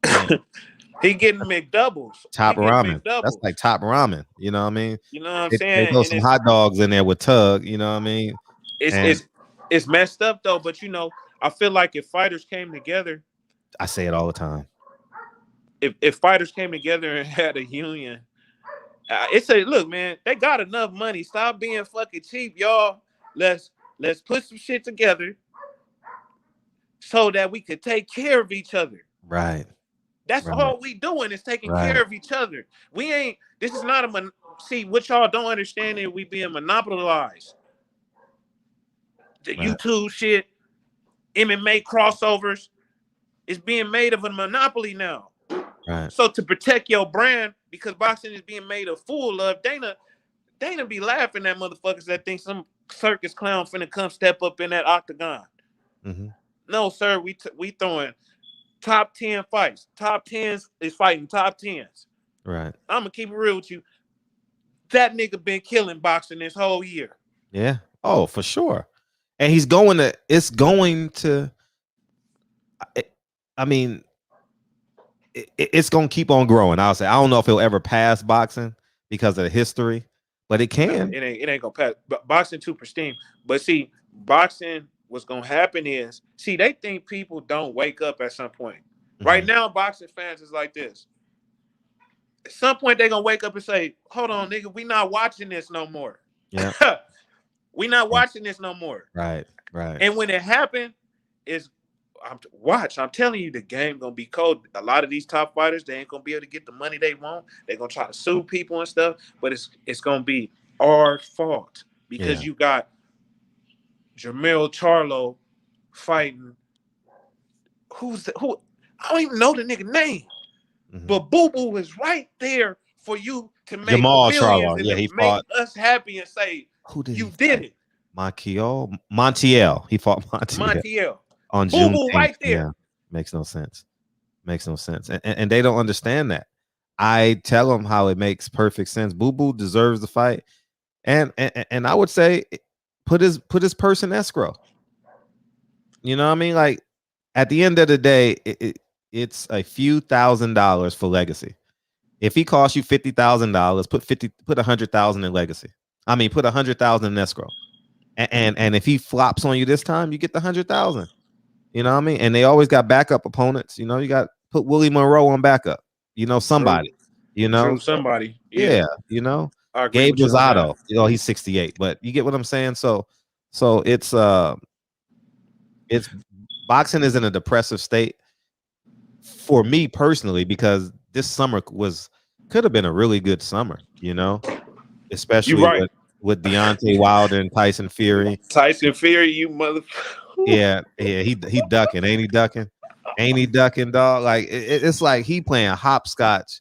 [SPEAKER 3] he getting McDoubles.
[SPEAKER 2] Top ramen. That's like top ramen. You know what I mean?
[SPEAKER 3] You know what I'm saying?
[SPEAKER 2] They throw some hot dogs in there with Tug. You know what I mean?
[SPEAKER 3] It's messed up though. But I feel like if fighters came together,
[SPEAKER 2] I say it all the time.
[SPEAKER 3] If fighters came together and had a union, look, man, they got enough money. Stop being fucking cheap, y'all. Let's put some shit together so that we could take care of each other.
[SPEAKER 2] Right.
[SPEAKER 3] That's all we doing is taking care of each other. We ain't. This is not see what y'all don't understand is we being monopolized. The YouTube shit, MMA crossovers, is being made of a monopoly now.
[SPEAKER 2] Right.
[SPEAKER 3] So to protect your brand, because boxing is being made a fool of, Dana be laughing at motherfuckers that think some circus clown finna come step up in that octagon.
[SPEAKER 2] Mm-hmm.
[SPEAKER 3] No, sir, we throwing top 10 fights. Top 10s is fighting top 10s.
[SPEAKER 2] Right.
[SPEAKER 3] I'm gonna keep it real with you. That nigga been killing boxing this whole year.
[SPEAKER 2] Yeah. Oh, for sure. And it's going to I mean, it's gonna keep on growing. I'll say I don't know if he'll ever pass boxing because of the history, but it can.
[SPEAKER 3] No, it ain't gonna pass. But boxing too pristine. But see, boxing, what's gonna happen is, see, they think people don't wake up at some point. Right now, boxing fans is like this. At some point, they're gonna wake up and say, "Hold on, nigga, we not watching this no more.
[SPEAKER 2] Yeah,
[SPEAKER 3] we not watching this no more."
[SPEAKER 2] right.
[SPEAKER 3] And when it happened, is I'm telling you, the game gonna be cold. A lot of these top fighters, they ain't gonna be able to get the money they want. They're gonna try to sue people and stuff, but it's gonna be our fault because you got Jermell Charlo fighting. Who? I don't even know the nigga name, but Boo Boo is right there for you to make
[SPEAKER 2] Jamal
[SPEAKER 3] millions
[SPEAKER 2] Charlo.
[SPEAKER 3] and
[SPEAKER 2] Yeah,
[SPEAKER 3] to
[SPEAKER 2] he
[SPEAKER 3] make
[SPEAKER 2] fought.
[SPEAKER 3] us happy and say you did it.
[SPEAKER 2] Montiel. He fought Montiel on
[SPEAKER 3] Boo Boo
[SPEAKER 2] Juneteenth.
[SPEAKER 3] right there.
[SPEAKER 2] Yeah, makes no sense. And they don't understand that. I tell them how it makes perfect sense. Boo Boo deserves the fight, and I would say put his purse in escrow. You know what I mean? Like at the end of the day, it's a few $1,000s for legacy. If he costs you $50,000, put $100,000 in legacy. I mean, put $100,000 in escrow. And if he flops on you this time, you get the 100,000. You know what I mean? And they always got backup opponents. You know, you got put Willie Monroe on backup. You know, somebody.
[SPEAKER 3] True.
[SPEAKER 2] You know,
[SPEAKER 3] True, somebody.
[SPEAKER 2] Yeah. You know,
[SPEAKER 3] I agree
[SPEAKER 2] Gabe
[SPEAKER 3] with you on that.
[SPEAKER 2] Rosado. You know, he's 68, but you get what I'm saying. So it's boxing is in a depressive state for me personally because this summer could have been a really good summer. You know, especially with Deontay Wilder and Tyson Fury.
[SPEAKER 3] Tyson Fury, you mother.
[SPEAKER 2] Yeah, he ducking, ain't he ducking? Ain't he ducking, dog? Like it's like he playing hopscotch,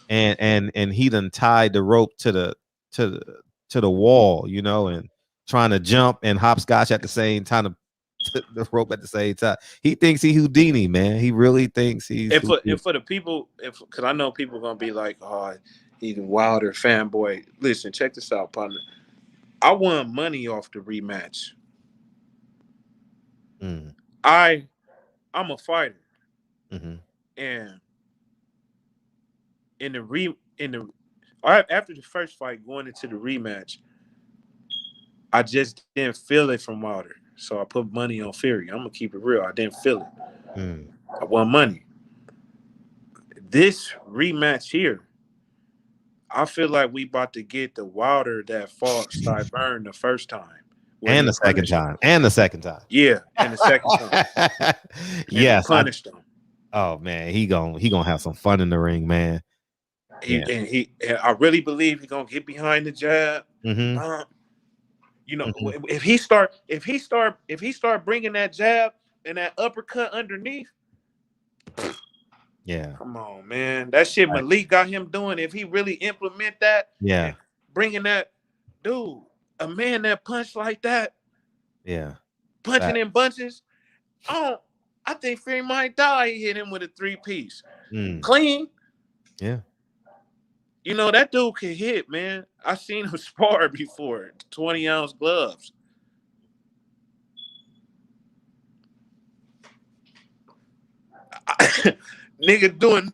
[SPEAKER 2] and he done tied the rope to the wall, you know, and trying to jump and hopscotch at the same time, the rope at the same time. He thinks he Houdini, man. He really thinks he's.
[SPEAKER 3] And for the people, because I know people are gonna be like, "Oh, he's a Wilder fanboy." Listen, check this out, partner. I won money off the rematch. I'm a fighter, and after the first fight, going into the rematch, I just didn't feel it from Wilder, so I put money on Fury. I'm gonna keep it real. I didn't feel it. I won money. This rematch here, I feel like we about to get the Wilder that fought Styvern the first time.
[SPEAKER 2] And the second time.
[SPEAKER 3] Yeah, and the second time.
[SPEAKER 2] Yes.
[SPEAKER 3] Punished him.
[SPEAKER 2] Oh man, he gonna have some fun in the ring, man.
[SPEAKER 3] I really believe he's gonna get behind the jab. You know, if he start bringing that jab and that uppercut underneath.
[SPEAKER 2] Yeah.
[SPEAKER 3] Come on, man. That shit Malik got him doing. If he really implement that, bringing that, dude, a man that punched like that, punching in bunches. I think Fury might die. He hit him with a 3-piece, clean.
[SPEAKER 2] Yeah.
[SPEAKER 3] You know that dude can hit, man. I seen him spar before. 20-ounce gloves. Nigga doing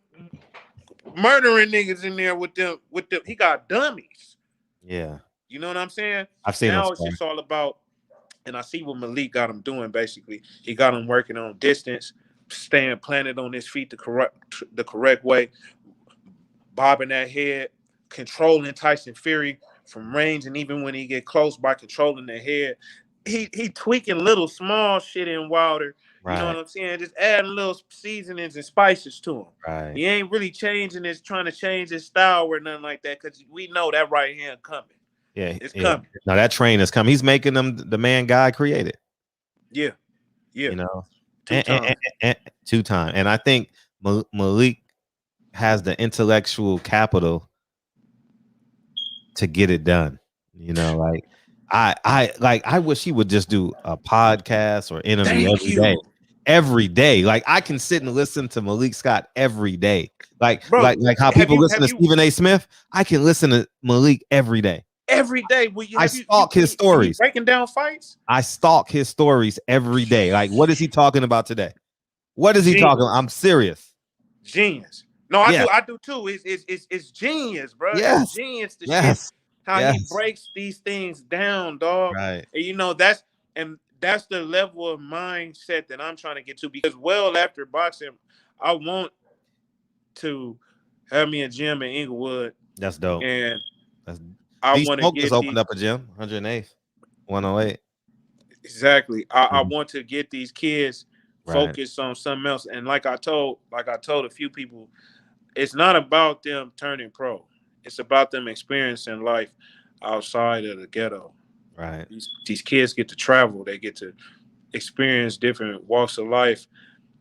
[SPEAKER 3] murdering niggas in there with them. He got dummies.
[SPEAKER 2] Yeah.
[SPEAKER 3] You know what I'm saying?
[SPEAKER 2] I've seen
[SPEAKER 3] now
[SPEAKER 2] him
[SPEAKER 3] it's just all about, and I see what Malik got him doing. Basically, he got him working on distance, staying planted on his feet the correct way, bobbing that head, controlling Tyson Fury from range, and even when he get close by controlling the head, he tweaking little small shit in Wilder. You know what I'm saying? Just adding little seasonings and spices to him.
[SPEAKER 2] Right.
[SPEAKER 3] He ain't really trying to change his style or nothing like that, because we know that right hand coming.
[SPEAKER 2] Yeah,
[SPEAKER 3] it's coming.
[SPEAKER 2] Now that train is coming. He's making them the man God created.
[SPEAKER 3] Yeah.
[SPEAKER 2] You know,
[SPEAKER 3] two times.
[SPEAKER 2] And I think Malik has the intellectual capital to get it done. You know, like I wish he would just do a podcast or interview every day. Like I can sit and listen to Malik Scott every day. Like how people listen to Stephen A. Smith. I can listen to Malik every day.
[SPEAKER 3] Every day.
[SPEAKER 2] I stalk his stories.
[SPEAKER 3] Breaking down fights.
[SPEAKER 2] I stalk his stories every day. Like, what is he talking about today? What is he
[SPEAKER 3] Genius.
[SPEAKER 2] talking? I'm serious.
[SPEAKER 3] Genius. No,
[SPEAKER 2] Yes.
[SPEAKER 3] I do too. It's genius, bro.
[SPEAKER 2] Yes.
[SPEAKER 3] It's genius the shit
[SPEAKER 2] Yes.
[SPEAKER 3] how he
[SPEAKER 2] Yes.
[SPEAKER 3] breaks these things down, dog.
[SPEAKER 2] Right.
[SPEAKER 3] And you know that's the level of mindset that I'm trying to get to, because well after boxing, I want to have me a gym in Inglewood,
[SPEAKER 2] That's dope.
[SPEAKER 3] and
[SPEAKER 2] That's
[SPEAKER 3] I
[SPEAKER 2] D
[SPEAKER 3] want to
[SPEAKER 2] Smoke just
[SPEAKER 3] get
[SPEAKER 2] opened
[SPEAKER 3] these
[SPEAKER 2] up a gym, 108th, 108.
[SPEAKER 3] exactly. I
[SPEAKER 2] Mhm.
[SPEAKER 3] want to get these kids
[SPEAKER 2] Right.
[SPEAKER 3] focused on something else. And like I told a few people, it's not about them turning pro. It's about them experiencing life outside of the ghetto.
[SPEAKER 2] Right.
[SPEAKER 3] These kids get to travel. They get to experience different walks of life,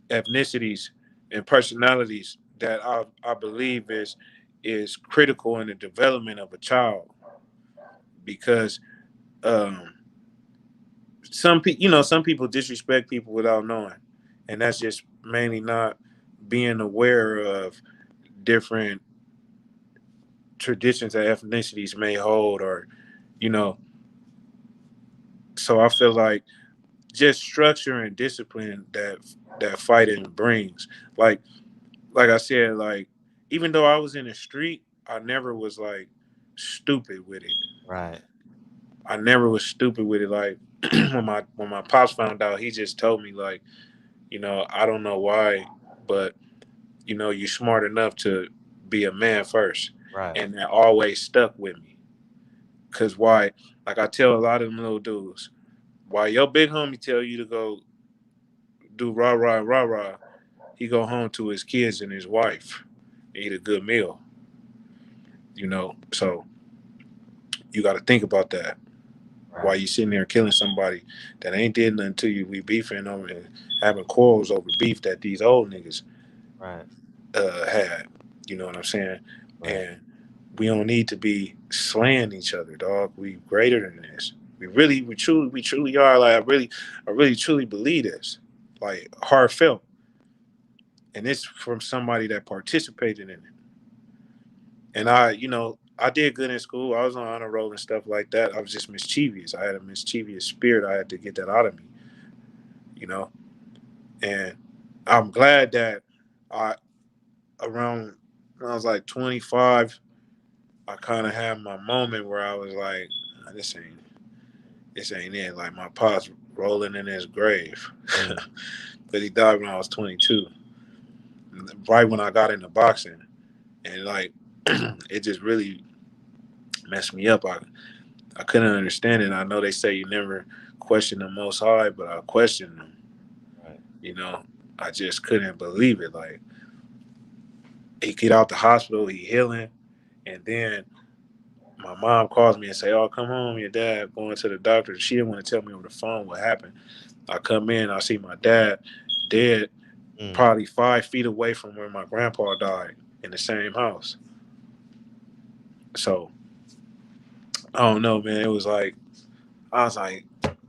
[SPEAKER 3] ethnicities, and personalities that I believe is critical in the development of a child. Because um, some people disrespect people without knowing, and that's just mainly not being aware of different traditions that ethnicities may hold, or you know. So I feel like just structure and discipline that fighting brings, like I said, like even though I was in the street, I never was like stupid with it.
[SPEAKER 2] Right.
[SPEAKER 3] I never was stupid with it. Like when my pops found out, he just told me like, I don't know why, but you're smart enough to be a man first.
[SPEAKER 2] Right.
[SPEAKER 3] And that always stuck with me. Cause why? Like I tell a lot of them little dudes, why your big homie tell you to go do rah rah rah rah, he go home to his kids and his wife, eat a good meal. So you got to think about that. Why
[SPEAKER 2] Right.
[SPEAKER 3] you sitting there killing somebody that ain't did nothing to you? We beefing over and having quarrels over beef that these old niggas
[SPEAKER 2] Right.
[SPEAKER 3] had. You know what I'm saying?
[SPEAKER 2] Right.
[SPEAKER 3] And we don't need to be slaying each other, dog. We greater than this. We truly are. Like I really truly believe this. Like heartfelt. And it's from somebody that participated in it. And I did good in school. I was on honor roll and stuff like that. I was just mischievous. I had a mischievous spirit. I had to get that out of me, you know. And I'm glad that I around when I was like 25, I kind of had my moment where I was like, "Nah, this ain't it." Like my pops rolling in his grave, but he died when I was 22, right when I got into boxing, and like it just really messed me up. I couldn't understand it. I know they say you never question the Most High, but I questioned him.
[SPEAKER 2] Right.
[SPEAKER 3] I just couldn't believe it. Like he get out the hospital, he healing, and then my mom calls me and say, "Oh, come home, your dad going to the doctor." She didn't want to tell me over the phone what happened. I come in, I see my dad dead, probably 5 feet away from where my grandpa died in the same house. So I don't know, man. It was like I was like,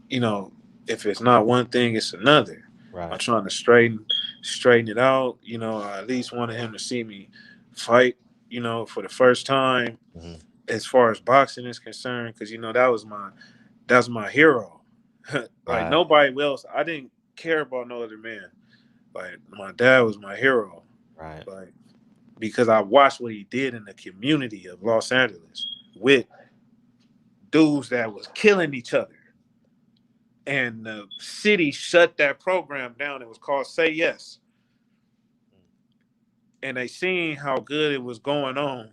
[SPEAKER 3] if it's not one thing, it's another. I'm
[SPEAKER 2] Right.
[SPEAKER 3] trying to straighten it out. I at least wanted him to see me fight, for the first time
[SPEAKER 2] Mhm.
[SPEAKER 3] as far as boxing is concerned, because that's my hero. Like
[SPEAKER 2] Right.
[SPEAKER 3] nobody else. I didn't care about no other man. Like my dad was my hero.
[SPEAKER 2] Right.
[SPEAKER 3] Like because I watched what he did in the community of Los Angeles with dudes that was killing each other. And the city shut that program down. It was called Say Yes. And they seen how good it was going on,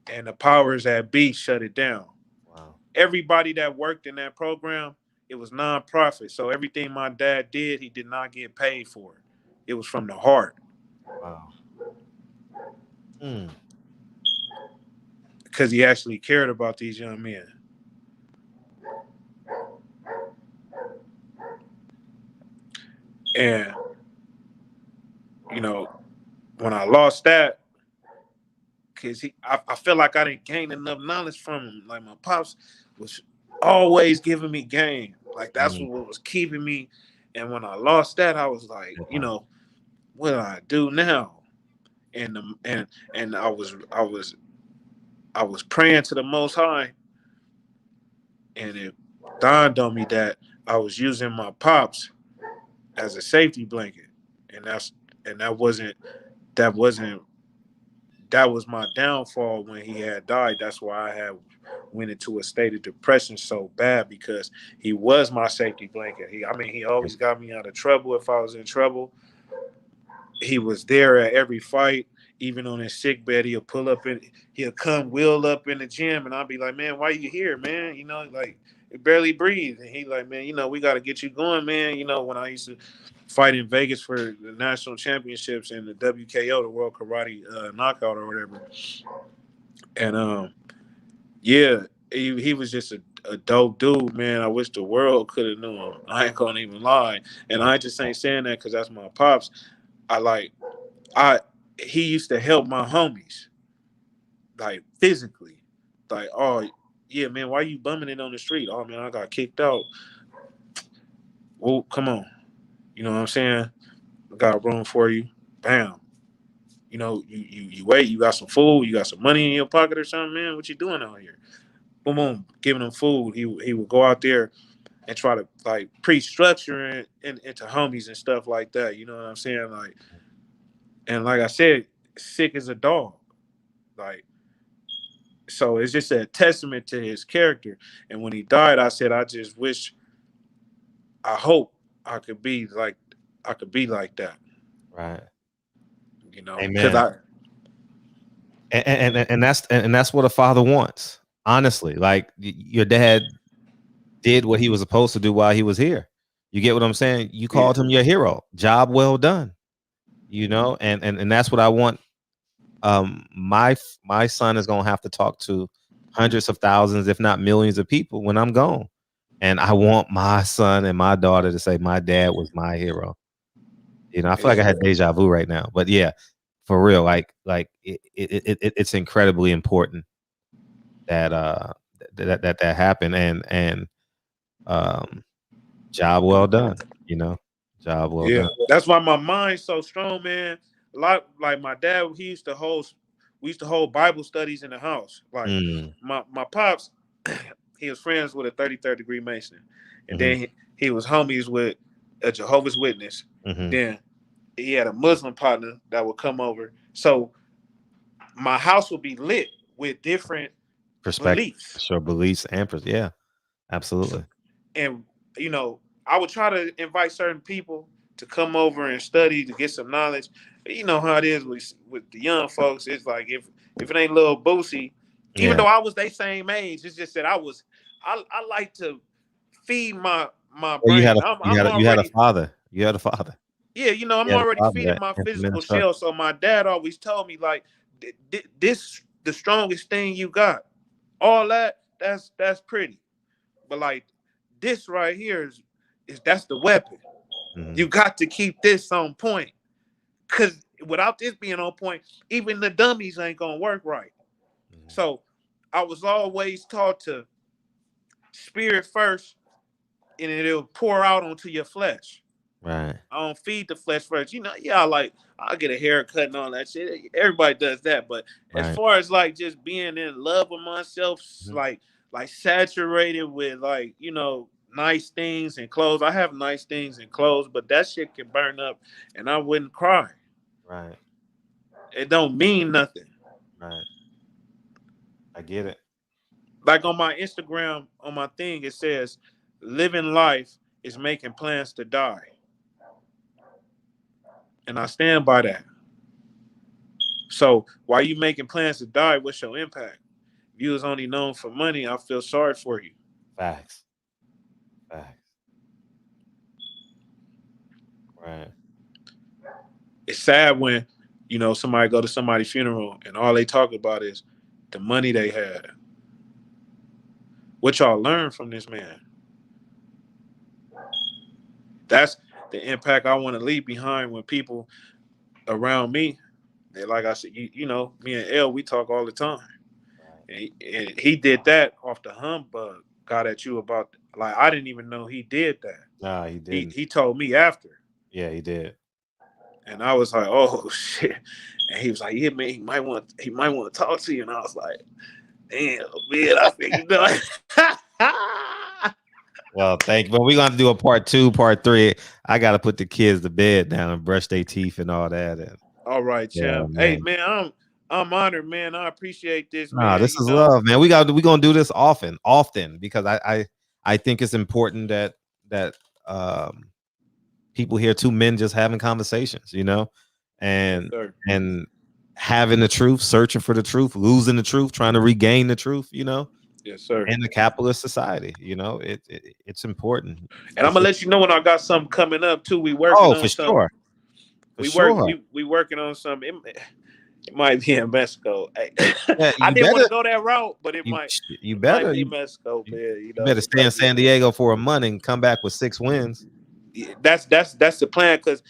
[SPEAKER 3] and the powers that be shut it down.
[SPEAKER 2] Wow.
[SPEAKER 3] Everybody that worked in that program, it was nonprofit. So everything my dad did, he did not get paid for it. It was from the heart
[SPEAKER 2] Wow. Mm.
[SPEAKER 3] because he actually cared about these young men. And, you know, when I lost that, because I feel like I didn't gain enough knowledge from him. Like my pops was always giving me game. Like that's
[SPEAKER 2] Mm.
[SPEAKER 3] what was keeping me. And when I lost that, I was like, what do I do now? And I was praying to the Most High, and it dawned on me that I was using my pops as a safety blanket. and that was my downfall when he had died. That's why I had went into a state of depression so bad, because he was my safety blanket. He always got me out of trouble if I was in trouble. He was there at every fight, even on his sick bed. He'll come wheel up in the gym, and I'll be like, man, why you here, man? Like, it barely breathe. And he like, man, we got to get you going, man. When I used to fight in Vegas for the national championships and the WKO, the World Karate Knockout or whatever. And yeah, he was just a dope dude, man. I wish the world could have known him. I ain't gonna even lie. And I just ain't saying that because that's my pops. He used to help my homies, like physically. Like, oh yeah, man, why you bumming it on the street? Oh man, I got kicked out. Well, come on. You know what I'm saying? I got room for you. Bam. You wait, you got some food, you got some money in your pocket or something, man. What you doing out here? Boom, boom, giving him food. He would go out there and try to like pre-structure it into homies and stuff like that. You know what I'm saying? Like I said, sick as a dog. Like, so it's just a testament to his character. And when he died, I said, I hope I could be like that.
[SPEAKER 2] Right.
[SPEAKER 3] Because
[SPEAKER 2] Amen. And that's what a father wants. Honestly, like your dad did what he was supposed to do while he was here. You get what I'm saying? You called him your hero. Job well done. And that's what I want. My son is gonna have to talk to hundreds of thousands, if not millions of people when I'm gone. And I want my son and my daughter to say my dad was my hero. I feel like I had deja vu right now. But yeah, for real, like it's incredibly important that that happened, and job well done. Job well done.
[SPEAKER 3] That's why my mind's so strong, man. A lot like my dad, we used to hold Bible studies in the house. Like my pops, he was friends with a 33rd degree Mason, and then he was homies with a Jehovah's Witness. Then he had a Muslim partner that would come over. So my house would be lit with different beliefs.
[SPEAKER 2] Sure, beliefs and yeah, absolutely.
[SPEAKER 3] And I would try to invite certain people to come over and study to get some knowledge. You know how it is with the young folks. It's like if it ain't little Boosie, even though I was their same age, it's just that I like to feed my brain.
[SPEAKER 2] You had a father. You had a father.
[SPEAKER 3] Yeah, I'm already feeding my physical shell. So my dad always told me, like, this the strongest thing you got. All that's pretty, but like this right here is that's the weapon. You got to keep this on point, because without this being on point, even the dummies ain't gonna work right. So I was always taught to spirit first, and it'll pour out onto your flesh.
[SPEAKER 2] Right.
[SPEAKER 3] I don't feed the flesh first. I'll get a haircut and all that shit. Everybody does that. But as far as like just being in love with myself, like saturated with nice things and clothes. I have nice things and clothes, but that shit can burn up and I wouldn't cry.
[SPEAKER 2] Right.
[SPEAKER 3] It don't mean nothing.
[SPEAKER 2] Right. I get it.
[SPEAKER 3] Like on my Instagram, on my thing, it says, living life is making plans to die. And I stand by that. So while you making plans to die, what's your impact? If you was only known for money, I feel sorry for you.
[SPEAKER 2] Facts. Right.
[SPEAKER 3] It's sad when, somebody go to somebody's funeral and all they talk about is the money they had. What y'all learn from this man? That's the impact I want to leave behind when people around me, they, like I said, me and L, we talk all the time. And he did that off the humbug, got at you about, like, I didn't even know he did that.
[SPEAKER 2] Nah, he didn't.
[SPEAKER 3] He told me after.
[SPEAKER 2] Yeah, he did. And
[SPEAKER 3] I was like, oh shit. And he was like, yeah, man, he might want to talk to you. And I was like, damn, man, I think
[SPEAKER 2] Well, thank you. But we're gonna do a part 2, part 3. I gotta put the kids to bed now and brush their teeth and all that. And
[SPEAKER 3] All right,
[SPEAKER 2] yeah,
[SPEAKER 3] champ. Hey,
[SPEAKER 2] man.
[SPEAKER 3] man, I'm honored, man. I appreciate this,
[SPEAKER 2] Nah,
[SPEAKER 3] man.
[SPEAKER 2] this is love, man. We're gonna do this often because I think it's important that um people hear two men just having conversations, and
[SPEAKER 3] Yes,
[SPEAKER 2] and having the truth, searching for the truth, losing the truth, trying to regain the truth,
[SPEAKER 3] yes, sir.
[SPEAKER 2] in the capitalist society. It's important.
[SPEAKER 3] And I'm gonna let you know when I got something coming up too. We working
[SPEAKER 2] Oh,
[SPEAKER 3] on
[SPEAKER 2] for
[SPEAKER 3] something.
[SPEAKER 2] sure.
[SPEAKER 3] We working on something. It might be in Mexico.
[SPEAKER 2] Yeah,
[SPEAKER 3] I didn't want to go that route, but
[SPEAKER 2] you
[SPEAKER 3] might
[SPEAKER 2] better
[SPEAKER 3] be in Mexico, man.
[SPEAKER 2] you better stay in San Diego for a month and come back with 6 wins.
[SPEAKER 3] Yeah, that's the plan because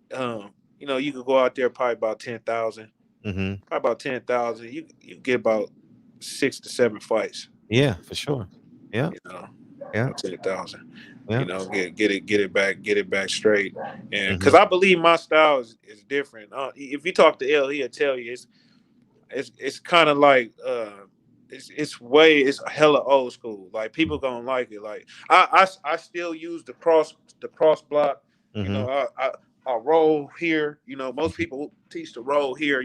[SPEAKER 3] you could go out there probably about 10,000.
[SPEAKER 2] Mm-hmm.
[SPEAKER 3] Probably about 10,000. You get about 6 to 7 fights.
[SPEAKER 2] Yeah, for sure. Yeah. Yeah.
[SPEAKER 3] 10,000.
[SPEAKER 2] Yeah.
[SPEAKER 3] Get it back straight. And because
[SPEAKER 2] Mm-hmm.
[SPEAKER 3] I believe my style is different. If you talk to L, he'll tell you it's kind of like it's hella old school. Like people gonna like it. Like I still use the cross block.
[SPEAKER 2] Mm-hmm.
[SPEAKER 3] I roll here. Most people teach to roll here.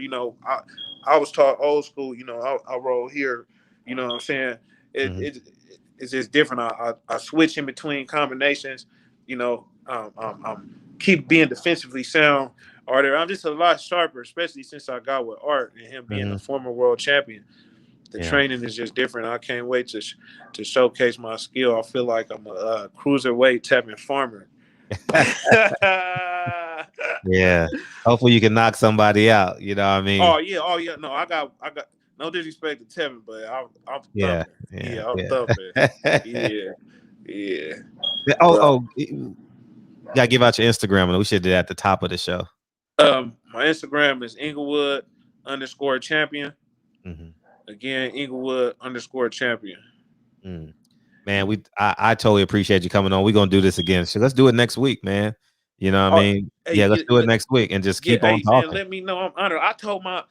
[SPEAKER 3] I was taught old school. I roll here. You know what I'm saying? It's just different. I switch in between combinations. I'm keep being defensively sound. I'm just a lot sharper, especially since I got with Art and him being a former world champion. The training is just different. I can't wait to showcase my skill. I feel like I'm a cruiserweight Tevin Farmer.
[SPEAKER 2] Yeah. Hopefully you can knock somebody out. You know what I mean?
[SPEAKER 3] Oh yeah. No, I got no disrespect to Tevin, but I'm thumping.
[SPEAKER 2] Yeah.
[SPEAKER 3] I'm thumping. Yeah.
[SPEAKER 2] You gotta give out your Instagram, and we should do that at the top of the show.
[SPEAKER 3] My Instagram is Inglewood_champion.
[SPEAKER 2] Mm-hmm.
[SPEAKER 3] Again, Inglewood_champion.
[SPEAKER 2] Man, I totally appreciate you coming on. We're gonna do this again. So let's do it next week, man. You know what I mean?
[SPEAKER 3] Hey,
[SPEAKER 2] let's do it next week and just keep on talking.
[SPEAKER 3] Man, let me know I'm honored. I told my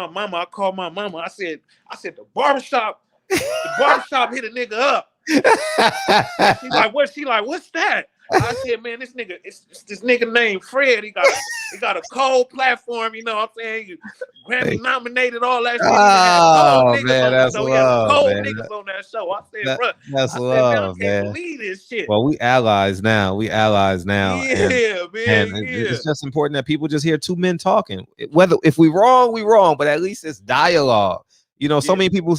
[SPEAKER 3] mama, I called my mama. I said the barbershop hit a nigga up. She's like, what? She like, what's that? I said, man, this nigga, it's this nigga named Fred. He got a cold platform, you know what I'm saying? Grammy nominated, all that shit.
[SPEAKER 2] Oh, man, that's love,
[SPEAKER 3] cold
[SPEAKER 2] man.
[SPEAKER 3] niggas on that show. I said,
[SPEAKER 2] that's love,
[SPEAKER 3] man. I can't
[SPEAKER 2] man.
[SPEAKER 3] believe this shit.
[SPEAKER 2] Well, we allies now.
[SPEAKER 3] Yeah, man.
[SPEAKER 2] It's just important that people just hear two men talking. Whether if we wrong, but at least it's dialogue. So many people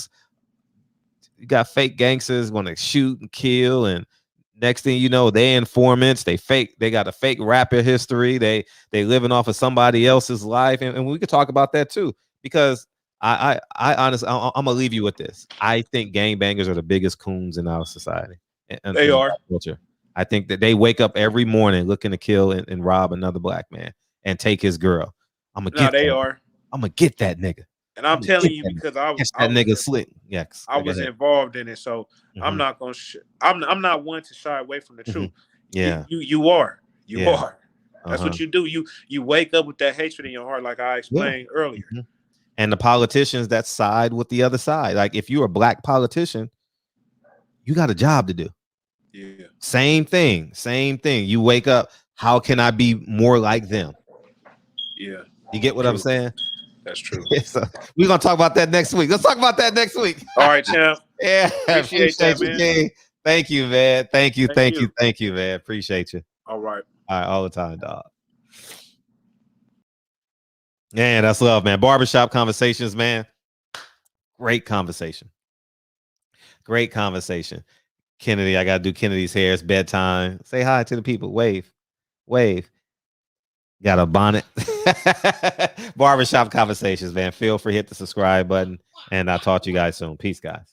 [SPEAKER 2] got fake gangsters want to shoot and kill, and next thing you know, they informants. They got a fake rapper history. They living off of somebody else's life, and we could talk about that too. Because I honestly, I'm gonna leave you with this. I think gangbangers are the biggest coons in our society.
[SPEAKER 3] They are.
[SPEAKER 2] Culture. I think that they wake up every morning looking to kill and rob another black man and take his girl. I'm gonna get that nigga.
[SPEAKER 3] And I'm telling you, because I was
[SPEAKER 2] nigga slick. Yes,
[SPEAKER 3] I was involved in it, so I'm not gonna. I'm not one to shy away from the truth.
[SPEAKER 2] Yeah,
[SPEAKER 3] you are. That's what you do. You wake up with that hatred in your heart, like I explained earlier.
[SPEAKER 2] And the politicians that side with the other side, like if you're a black politician, you got a job to do.
[SPEAKER 3] Yeah.
[SPEAKER 2] Same thing. You wake up. How can I be more like them?
[SPEAKER 3] Yeah.
[SPEAKER 2] You get what I'm saying?
[SPEAKER 3] That's true.
[SPEAKER 2] So we're gonna talk about that next week. Let's talk about that next week.
[SPEAKER 3] All right, champ.
[SPEAKER 2] Yeah,
[SPEAKER 3] appreciate that, man.
[SPEAKER 2] King. Thank you, man. Thank you, man. Appreciate you.
[SPEAKER 3] All right,
[SPEAKER 2] all the time, dog. Yeah, that's love, man. Barbershop conversations, man. Great conversation. Kennedy, I gotta do Kennedy's hair. It's bedtime. Say hi to the people. Wave. Got a bonnet. Barbershop conversations, man. Feel free to hit the subscribe button, and I'll talk to you guys soon. Peace, guys.